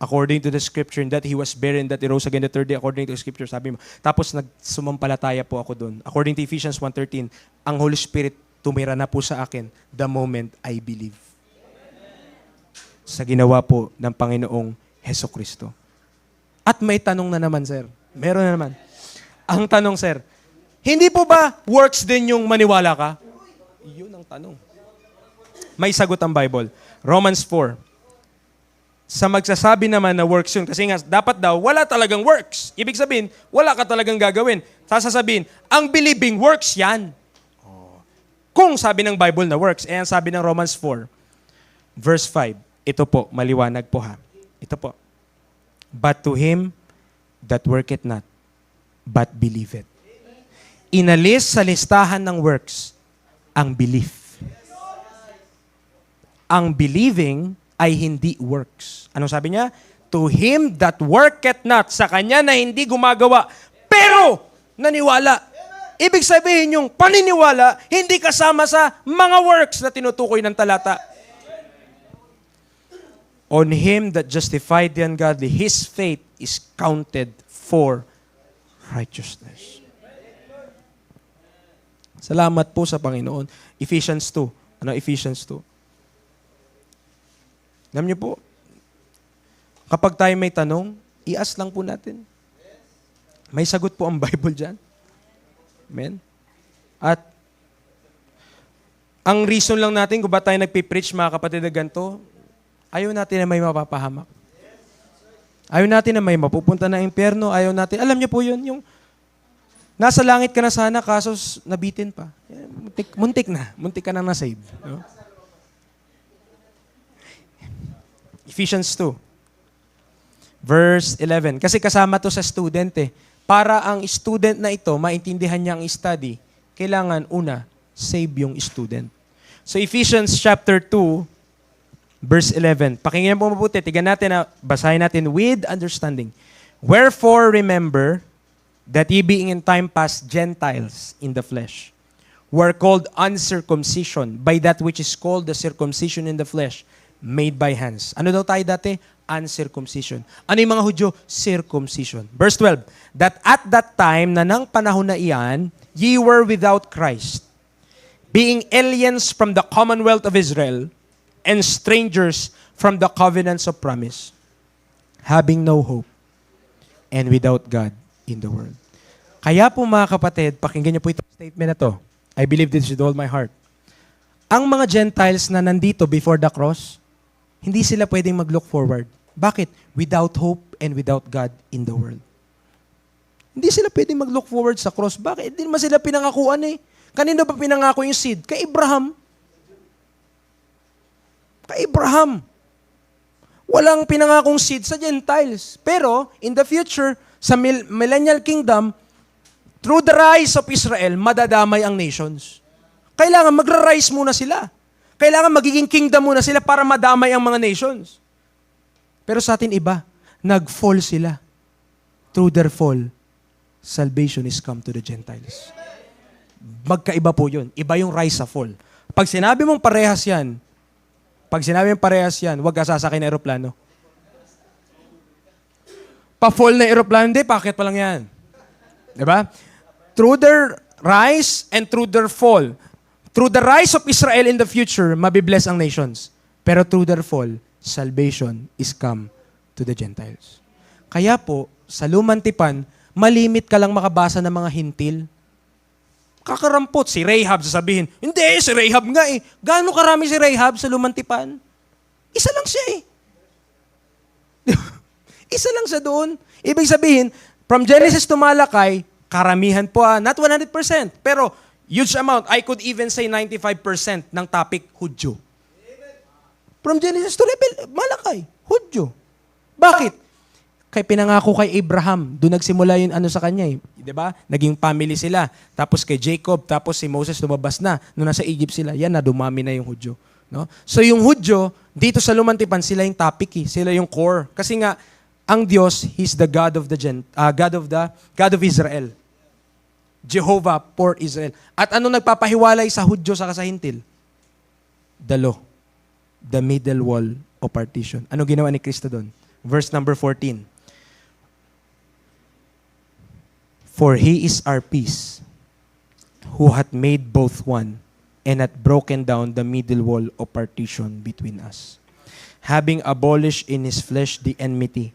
according to the scripture, and that he was buried, and that he rose again the third day, according to the scripture, sabi mo. Tapos nagsumampalataya po ako doon. According to Ephesians 1:13, ang Holy Spirit tumira na po sa akin the moment I believe. Sa ginawa po ng Panginoong Heso Kristo. At may tanong na naman, sir. Meron na naman. Ang tanong, sir, hindi po ba works din yung maniwala ka? Yun ang tanong. May sagot ang Bible. Romans 4. Sa magsasabi naman na works yun, kasi nga dapat daw wala talagang works. Ibig sabihin, wala ka talagang gagawin. Sasabihin, ang believing works yan. Kung sabi ng Bible na works, ang sabi ng Romans 4, verse 5, ito po, maliwanag po ha. Ito po. But to him that worketh not, but believeth. Inalis sa listahan ng works ang belief. Ang believing ay hindi works. Anong sabi niya? To him that worketh not, sa kanya na hindi gumagawa, pero naniwala. Ibig sabihin yung paniniwala, hindi kasama sa mga works na tinutukoy ng talata. On him that justified the ungodly, his faith is counted for righteousness. Salamat po sa Panginoon. Ephesians 2. Ano Ephesians 2? Alam niyo po, kapag tayo may tanong, i-ask lang po natin. May sagot po ang Bible dyan. Amen? At ang reason lang natin kung ba tayo nagpipreach, mga kapatid na ganito, ayaw natin na may mapapahamak. Ayaw natin na may mapupunta ng impyerno. Ayaw natin, alam niyo po yun, yung nasa langit ka na sana, kasos nabitin pa. Muntik ka na na-save. No? Ephesians 2, verse 11. Kasi kasama to sa student eh. Para ang student na ito, maintindihan niya ang study, kailangan una, save yung student. So Ephesians chapter 2, verse 11. Pakinggan po mabuti. Tignan natin, basahin natin with understanding. Wherefore remember that ye being in time past Gentiles in the flesh, were called uncircumcision by that which is called the circumcision in the flesh, made by hands. Ano daw tayo dati? Uncircumcision. Ano yung mga Hudyo? Circumcision. Verse 12, that at that time, na nang panahon na iyan, ye were without Christ, being aliens from the commonwealth of Israel, and strangers from the covenants of promise, having no hope, and without God in the world. Kaya po mga kapatid, pakinggan niyo po itong statement na to. I believe this with all my heart. Ang mga Gentiles na nandito before the cross, hindi sila pwedeng mag-look forward. Bakit? Without hope and without God in the world. Hindi sila pwedeng mag-look forward sa cross. Bakit? Hindi naman sila pinangakuan eh. Kanino ba pinangako yung seed? Kay Abraham. Kay Abraham. Walang pinangakong seed sa Gentiles. Pero, in the future, sa millennial kingdom, through the rise of Israel, madadamay ang nations. Kailangan magra-rise muna sila. Kailangan magiging kingdom muna sila para madamay ang mga nations. Pero sa atin iba, nag-fall sila. Through their fall, salvation is come to the Gentiles. Magkaiba po yun. Iba yung rise sa fall. Pag sinabi mong parehas yan, huwag ka sasakay na aeroplano. Pa-fall na aeroplano, hindi, pakit pa lang yan. Diba? Through their rise and through their fall, through the rise of Israel in the future, mabibless ang nations. Pero through their fall, salvation is come to the Gentiles. Kaya po, sa lumang tipan, malimit ka lang makabasa ng mga hintil. Kakarampot, si Rahab sasabihin, hindi, si Rahab nga eh. Gaano karami si Rahab sa lumang tipan? Isa lang siya eh. Isa lang siya doon. Ibig sabihin, from Genesis to Malakay, karamihan po, not 100%, pero huge amount. I could even say 95% ng topic, Hudyo. From Genesis to Malakay, Hudyo. Bakit? Kay pinangako kay Abraham, doon nagsimula yung ano sa kanya eh. 'Di ba? Naging family sila. Tapos kay Jacob, tapos si Moses lumabas na. Nung nasa Egypt sila, yan na, dumami na yung Hudyo. No? So yung Hudyo, dito sa lumantipan, sila yung topic eh. Sila yung core. Kasi nga, ang Diyos, He's the God of God of Israel. Jehovah for Israel. At ano nagpapahiwalay sa Hudyo sa kasahintil? The law. The middle wall of partition. Ano ginawa ni Kristo doon? Verse number 14. For He is our peace, who hath made both one, and hath broken down the middle wall of partition between us, having abolished in His flesh the enmity,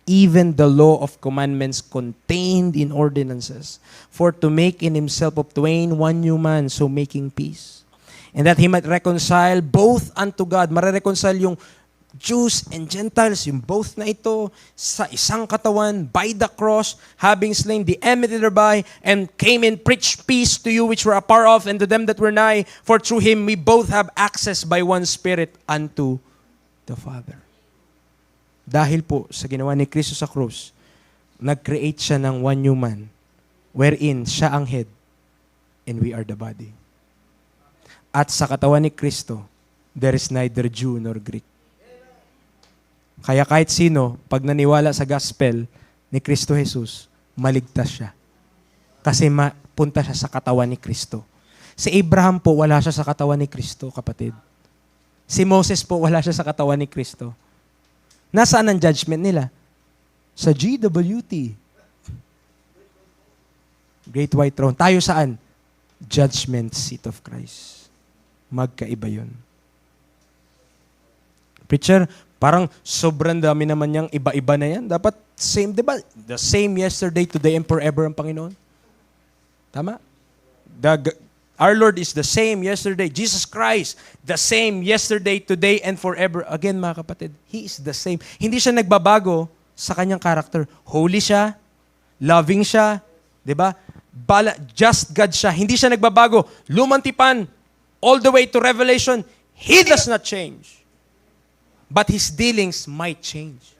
even the law of commandments contained in ordinances, for to make in Himself of twain one new man, so making peace, and that He might reconcile both unto God. Mare-reconcile yung Jews and Gentiles, yung both na ito, sa isang katawan, by the cross, having slain the enmity thereby, and came and preached peace to you which were afar off, and to them that were nigh, for through Him we both have access by one Spirit unto the Father. Dahil po sa ginawa ni Kristo sa krus, nag-create siya ng one new man, wherein siya ang head, and we are the body. At sa katawan ni Kristo, there is neither Jew nor Greek. Kaya kahit sino, pag naniwala sa gospel ni Kristo Jesus, maligtas siya. Kasi mapunta siya sa katawan ni Kristo. Si Abraham po, wala siya sa katawan ni Kristo, kapatid. Si Moses po, wala siya sa katawan ni Kristo. Nasaan ang judgment nila? Sa GWT. Great White Throne. Tayo saan? Judgment seat of Christ. Magkaiba yun. Preacher, parang sobrang dami naman niyang iba-iba na yan. Dapat same, di ba? The same yesterday, today, and forever ang Panginoon. Tama? Our Lord is the same yesterday. Jesus Christ, the same yesterday, today, and forever. Again, mga kapatid, He is the same. Hindi siya nagbabago sa kanyang character. Holy siya, loving siya, di ba? Just God siya. Hindi siya nagbabago. Lumantipan, all the way to Revelation, He does not change. But His dealings might change.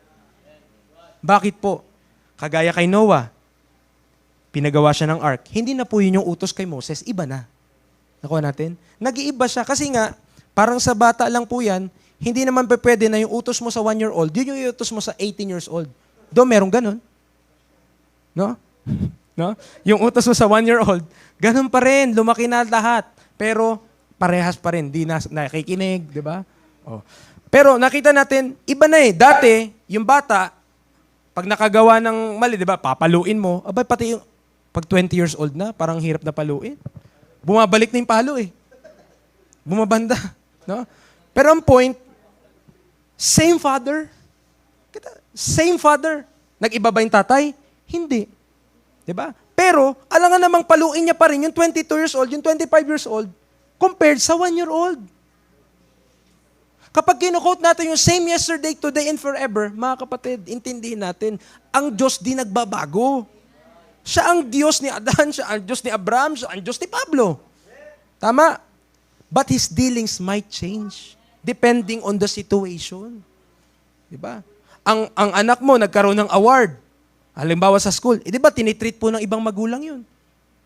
Bakit po? Kagaya kay Noah, pinagawa siya ng ark. Hindi na po yun yung utos kay Moses, iba na. Nakuha natin? Nag-iiba siya. Kasi nga, parang sa bata lang po yan, hindi naman pwede na yung utos mo sa 1-year-old, yun yung utos mo sa 18 years old. Do merong ganun. No? No? Yung utos mo sa 1-year-old, ganun pa rin. Lumaki na lahat. Pero, parehas pa rin. Di na nakikinig, di ba? Oh. Pero nakita natin, iba na eh. Dati, yung bata, pag nakagawa ng mali, di ba, papaluin mo. Abay, pati yung, pag 20 years old na, parang hirap na paluin. Bumabalik na yung palo eh. Bumabanda. No? Pero ang point, same father. Same father. Nag-iba ba yung tatay? Hindi. Di ba? Pero, alangan namang paluin niya pa rin yung 22 years old, yung 25 years old, compared sa 1-year-old. Kapag kinukote natin yung same yesterday, today, and forever, mga kapatid, intindihin natin, ang Diyos di nagbabago. Siya ang Diyos ni Adan, siya ang Diyos ni Abraham, siya ang Diyos ni Pablo. Tama? But His dealings might change depending on the situation. Diba? Ang anak mo nagkaroon ng award. Halimbawa sa school, di ba tinitreat po ng ibang magulang yun?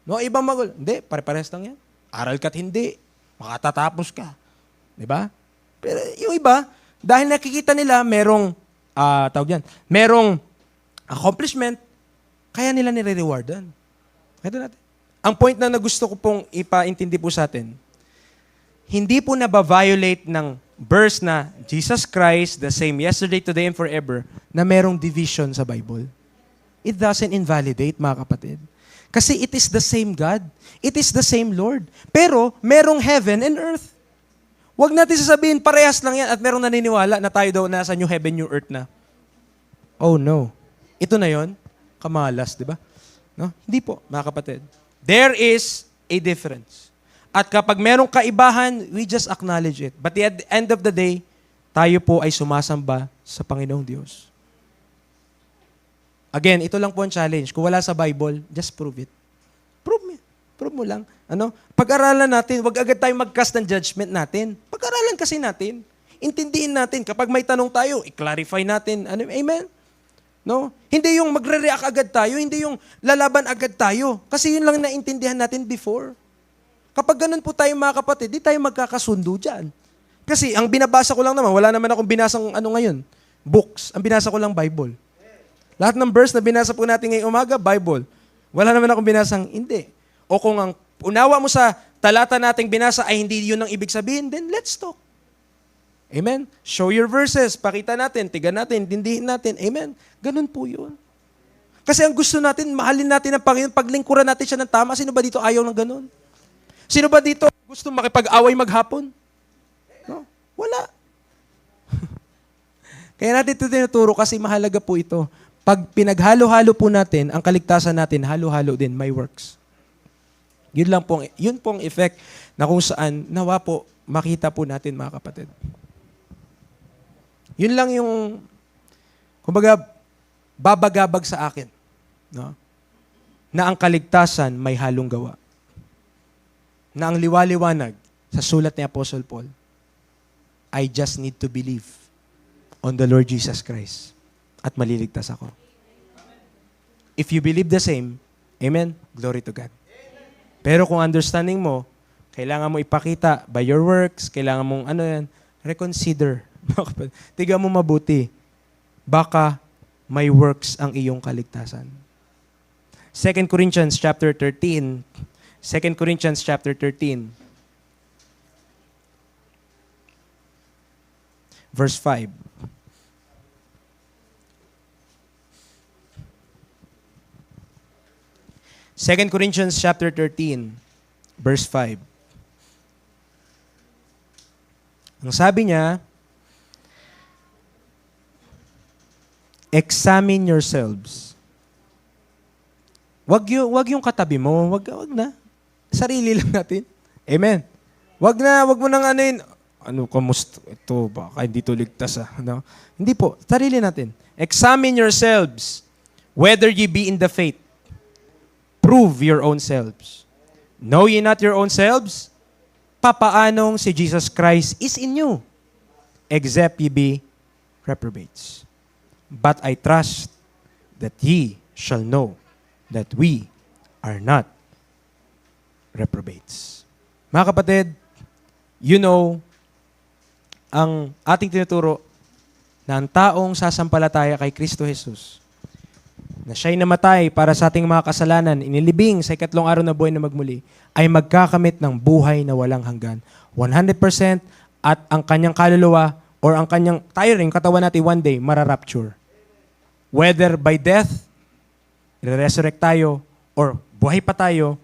No, ibang magulang. Hindi, pare-pares lang yan. Aral ka't hindi. Makatatapos ka. Di ba? Pero yung iba, dahil nakikita nila merong, merong accomplishment, kaya nila nire-rewardan. Kaya natin. Ang point na gusto ko pong ipaintindi po sa atin, hindi po nababiolate ng verse na Jesus Christ, the same yesterday, today, and forever, na merong division sa Bible. It doesn't invalidate, mga kapatid. Kasi it is the same God. It is the same Lord. Pero merong heaven and earth. Huwag natin sasabihin, parehas lang yan at merong naniniwala na tayo daw nasa new heaven, new earth na. Oh no. Ito na yon, kamalas, di ba? No? Hindi po, mga kapatid. There is a difference. At kapag merong kaibahan, we just acknowledge it. But at the end of the day, tayo po ay sumasamba sa Panginoong Diyos. Again, ito lang po ang challenge. Kung wala sa Bible, just prove it. Prove mo lang. Ano? Pag-aralan natin, wag agad tayong mag-cast ng judgment natin. Pag-aralan kasi natin. Intindihin natin. Kapag may tanong tayo, i-clarify natin. Ano? Amen? No? Hindi yung magre-react agad tayo, hindi yung lalaban agad tayo. Kasi yun lang naintindihan natin before. Kapag ganun po tayo mga kapatid, di tayo magkakasundo dyan. Kasi ang binabasa ko lang naman, wala naman akong binasang ngayon, books. Ang binasa ko lang Bible. Lahat ng verse na binasa po natin ngayong umaga, Bible. Wala naman akong binasang hindi. O kung ang unawa mo sa talata nating binasa ay hindi yun ang ibig sabihin, then let's talk. Amen? Show your verses. Pakita natin, tigan natin, dindihin natin. Amen? Ganun po yun. Kasi ang gusto natin, mahalin natin ang Panginoon, paglingkuran natin siya ng tama. Sino ba dito ayaw ng ganun? Sino ba dito gusto makipag-away maghapon? No? Wala. Kaya natin ito tinuturo kasi mahalaga po ito. Pag pinaghalo-halo po natin, ang kaligtasan natin, halo-halo din, may works. Yun pong effect na kung saan nawa po makita po natin mga kapatid. Yun lang yung, kumbaga, babagabag sa akin. No? Na ang kaligtasan may halong gawa. Na ang liwaliwanag sa sulat ni Apostle Paul, I just need to believe on the Lord Jesus Christ at maliligtas ako. If you believe the same, amen, glory to God. Pero kung understanding mo, kailangan mo ipakita by your works, kailangan mong reconsider. Tiga mo mabuti. Baka may works ang iyong kaligtasan. 2 Corinthians chapter 13. 2 Corinthians chapter 13. Verse 5. Second Corinthians chapter 13, verse 5. Ang sabi niya, examine yourselves. Wag yung katabi mo, wag na. Sarili lang natin. Amen. Wag mo nang kamusta ito, baka hindi to ligtas no? Hindi po, sarili natin. Examine yourselves, whether ye be in the faith. Prove your own selves. Know ye not your own selves? Papaanong si Jesus Christ is in you, except ye be reprobates. But I trust that ye shall know that we are not reprobates. Mga kapatid, ang ating tinuturo na ang taong sasampalataya kay Kristo Jesus, na siya'y namatay para sa ating mga kasalanan, inilibing sa ikatlong araw na buhay na magmuli, ay magkakamit ng buhay na walang hanggan. 100% at ang kanyang kaluluwa or ang kanyang, tayo rin, katawan natin one day, mararapture. Whether by death, resurrect tayo, or buhay pa tayo,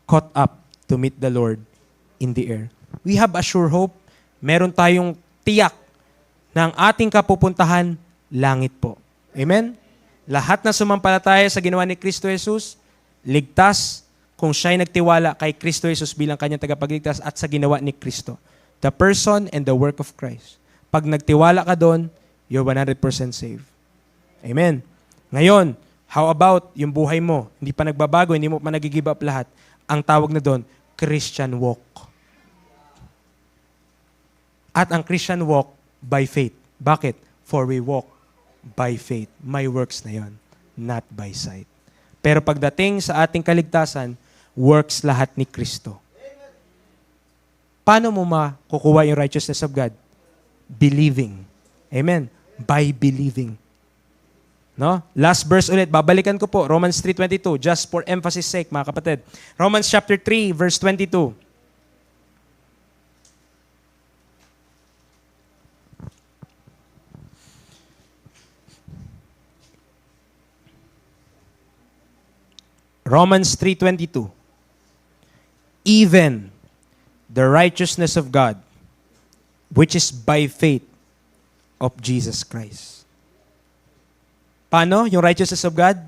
caught up to meet the Lord in the air. We have a sure hope. Meron tayong tiyak na ang ating kapupuntahan, langit po. Amen? Lahat na sumampalataya sa ginawa ni Kristo Jesus, ligtas kung siya'y nagtiwala kay Kristo Jesus bilang kanyang tagapagligtas at sa ginawa ni Kristo. The person and the work of Christ. Pag nagtiwala ka doon, you're 100% saved. Amen. Ngayon, how about yung buhay mo? Hindi pa nagbabago, hindi mo pa nag-give up lahat. Ang tawag na doon, Christian walk. At ang Christian walk by faith. Bakit? For we walk by faith. May works na yon, not by sight. Pero pagdating sa ating kaligtasan, works lahat ni Kristo. Paano mo makukuha yung righteousness of God? Believing. Amen. By believing. No? Last verse ulit, babalikan ko po, Romans 3:22, just for emphasis sake, mga kapatid. Romans chapter 3, verse 22. Romans 3:22. Even the righteousness of God, which is by faith of Jesus Christ. Paano yung righteousness of God?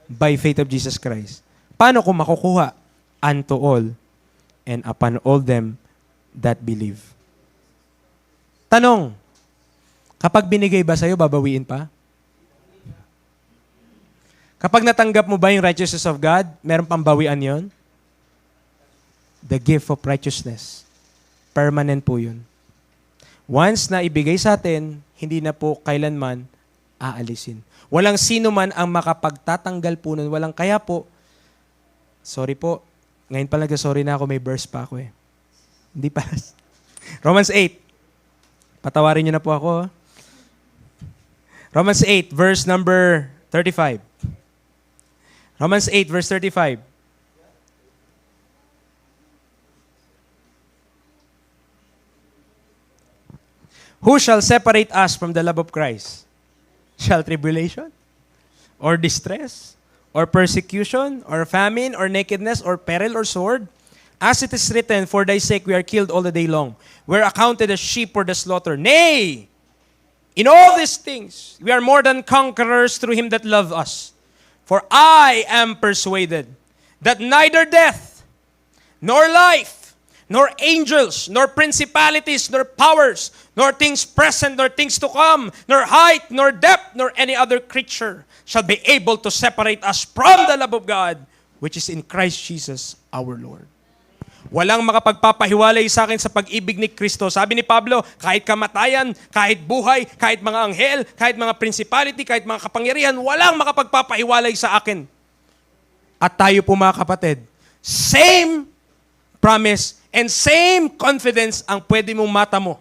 By faith of Jesus Christ. Paano kung makukuha? Unto all and upon all them that believe. Tanong, kapag binigay ba sa'yo, babawiin pa? Kapag natanggap mo ba yung righteousness of God, meron pang bawian yon? The gift of righteousness. Permanent po yun. Once na ibigay sa atin, hindi na po kailanman aalisin. Walang sino man ang makapagtatanggal po nun. Walang kaya po, sorry po, ngayon pa sorry na ako, may verse pa ako eh. Hindi pa. Romans 8. Patawarin niyo na po ako. Romans 8, verse number 35. Romans 8, verse 35. Who shall separate us from the love of Christ? Shall tribulation? Or distress? Or persecution? Or famine? Or nakedness? Or peril? Or sword? As it is written, for thy sake we are killed all the day long. We are accounted as sheep for the slaughter. Nay! In all these things, we are more than conquerors through him that loved us. For I am persuaded that neither death, nor life, nor angels, nor principalities, nor powers, nor things present, nor things to come, nor height, nor depth, nor any other creature shall be able to separate us from the love of God, which is in Christ Jesus our Lord. Walang makapagpapahiwalay sa akin sa pag-ibig ni Kristo. Sabi ni Pablo, kahit kamatayan, kahit buhay, kahit mga anghel, kahit mga principality, kahit mga kapangyarihan, walang makapagpapahiwalay sa akin. At tayo po mga kapatid, same promise and same confidence ang pwede mong mata mo.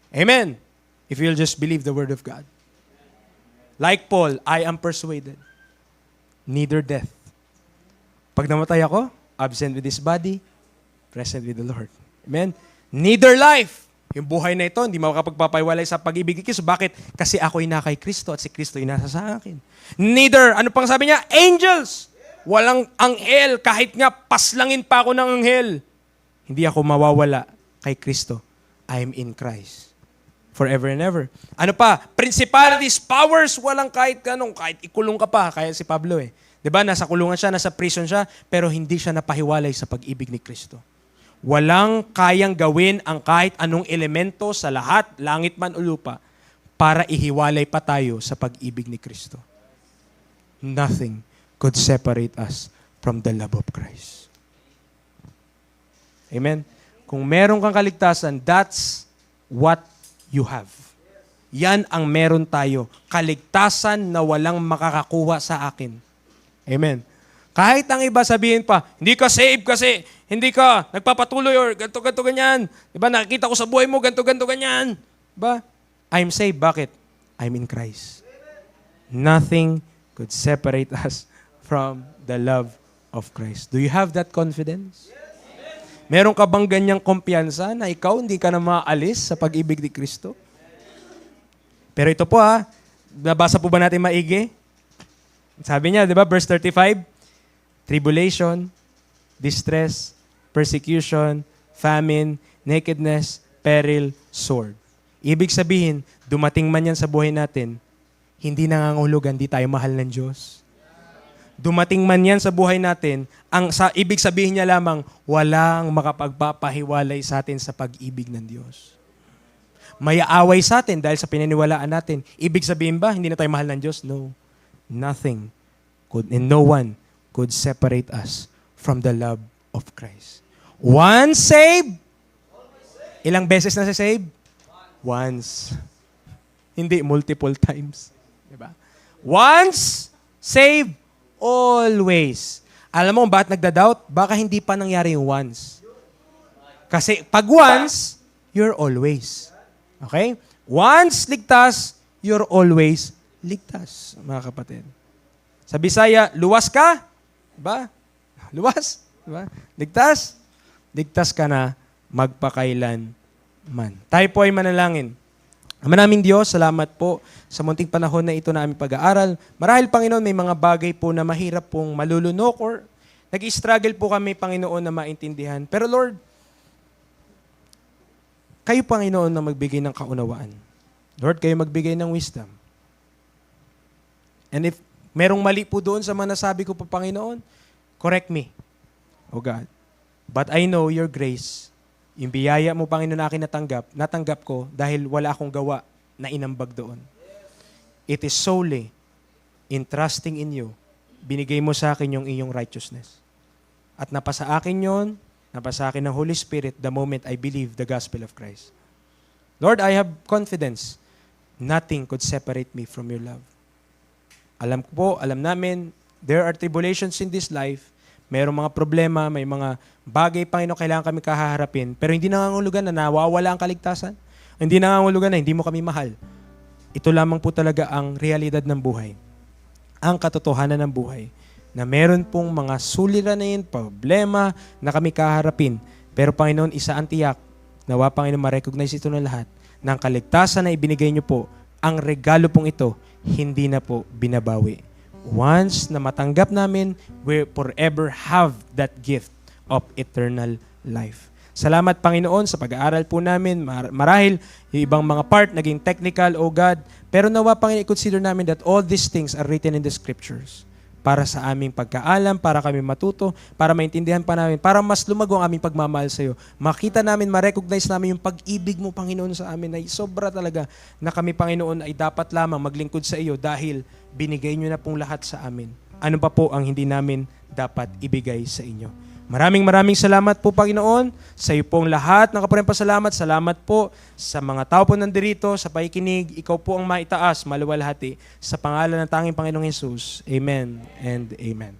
Amen. If you'll just believe the word of God. Like Paul, I am persuaded. Neither death. Pag namatay ako, absent with this body, present with the Lord. Amen? Neither life. Yung buhay na ito, hindi makapagpapahiwalay sa pag-ibig ni Kristo. Bakit? Kasi ako'y na kay Kristo at si Kristo ay nasa sa akin. Neither, ano pang sabi niya? Angels. Walang anghel. Kahit nga paslangin pa ako ng anghel. Hindi ako mawawala kay Kristo. I am in Christ. Forever and ever. Ano pa? Principalities, powers, walang kahit anong, kahit ikulong ka pa. Kaya si Pablo eh. Diba? Nasa kulungan siya, nasa prison siya, pero hindi siya napahiwalay sa pag-ibig ni Kristo. Walang kayang gawin ang kahit anong elemento sa lahat, langit man o lupa, para ihiwalay pa tayo sa pag-ibig ni Kristo. Nothing could separate us from the love of Christ. Amen? Kung meron kang kaligtasan, that's what you have. Yan ang meron tayo. Kaligtasan na walang makakakuha sa akin. Amen. Kahit ang iba sabihin pa, hindi ka save kasi, hindi ka nagpapatuloy or ganto ganyan. Diba, nakikita ko sa buhay mo, ganto ganyan. Diba? I'm saved. Bakit? I'm in Christ. Nothing could separate us from the love of Christ. Do you have that confidence? Meron ka bang ganyang kumpiyansa na ikaw hindi ka na maalis sa pag-ibig ni Kristo? Pero ito po nabasa po ba natin maigi? Sabi niya, di ba, verse 35, tribulation, distress, persecution, famine, nakedness, peril, sword. Ibig sabihin, dumating man yan sa buhay natin, hindi nangangahulugan, di tayo mahal ng Diyos. Dumating man yan sa buhay natin, ibig sabihin niya lamang, walang makapagpapahiwalay sa atin sa pag-ibig ng Diyos. May aaway sa atin dahil sa pinaniwalaan natin. Ibig sabihin ba, hindi na tayo mahal ng Diyos? No. Nothing could and no one could separate us from the love of Christ. Once saved, ilang beses na save? Once. Hindi multiple times. Diba? Once saved, always. Alam mo bakit nagda-doubt? Baka hindi pa nangyari yung once. Kasi pag once, you're always. Okay? Once ligtas, you're always ligtas, mga kapatid. Sa Bisaya, luwas ka? Diba? Luwas? Diba? Ligtas? Ligtas ka na magpakailan man. Tayo po ay manalangin. Ama naming Diyos, salamat po sa munting panahon na ito na aming pag-aaral. Marahil, Panginoon, may mga bagay po na mahirap pong malulunok or nag-i-struggle po kami, Panginoon, na maintindihan. Pero Lord, kayo, Panginoon, na magbigay ng kaunawaan. Lord, kayo magbigay ng wisdom. And if merong mali po doon sa mga nasabi ko po, Panginoon, correct me, O God. But I know your grace, yung biyaya mo, Panginoon, na akin natanggap ko dahil wala akong gawa na inambag doon. It is solely in trusting in you, binigay mo sa akin yung iyong righteousness. At napasa akin yon, napasa akin ng Holy Spirit the moment I believe the gospel of Christ. Lord, I have confidence. Nothing could separate me from your love. Alam ko po, alam namin, there are tribulations in this life. Mayroong mga problema, may mga bagay, Panginoon, kailangan kami kahaharapin. Pero hindi nangangulugan na nawawala ang kaligtasan. Hindi nangangulugan na hindi mo kami mahal. Ito lamang po talaga ang realidad ng buhay. Ang katotohanan ng buhay. Na meron pong mga suliranin, problema na kami kaharapin. Pero Panginoon, isa ang tiyak. Nawa, Panginoon, ma-recognize ito ng lahat. ng kaligtasan na ibinigay niyo po, ang regalo pong ito, hindi na po binabawi. Once na matanggap namin, we forever have that gift of eternal life. Salamat, Panginoon, sa pag-aaral po namin. Marahil, yung ibang mga part, naging technical, O God. Pero nawa, Panginoon, i-consider namin that all these things are written in the Scriptures para sa aming pagkaalam, para kami matuto, para maintindihan pa namin, para mas lumago ang aming pagmamahal sa iyo. Makita namin, ma-recognize namin yung pag-ibig mo, Panginoon, sa amin, na sobra talaga na kami, Panginoon, ay dapat lamang maglingkod sa iyo dahil binigay niyo na pong lahat sa amin. Ano pa po ang hindi namin dapat ibigay sa inyo? Maraming salamat po, Panginoon, sa iyo pong lahat ng kapanampalasalamat. Salamat po sa mga tao po nandirito, sa pakikinig. Ikaw po ang maitaas, maluwalhati. Sa pangalan ng tanging Panginoong Hesus. Amen and amen.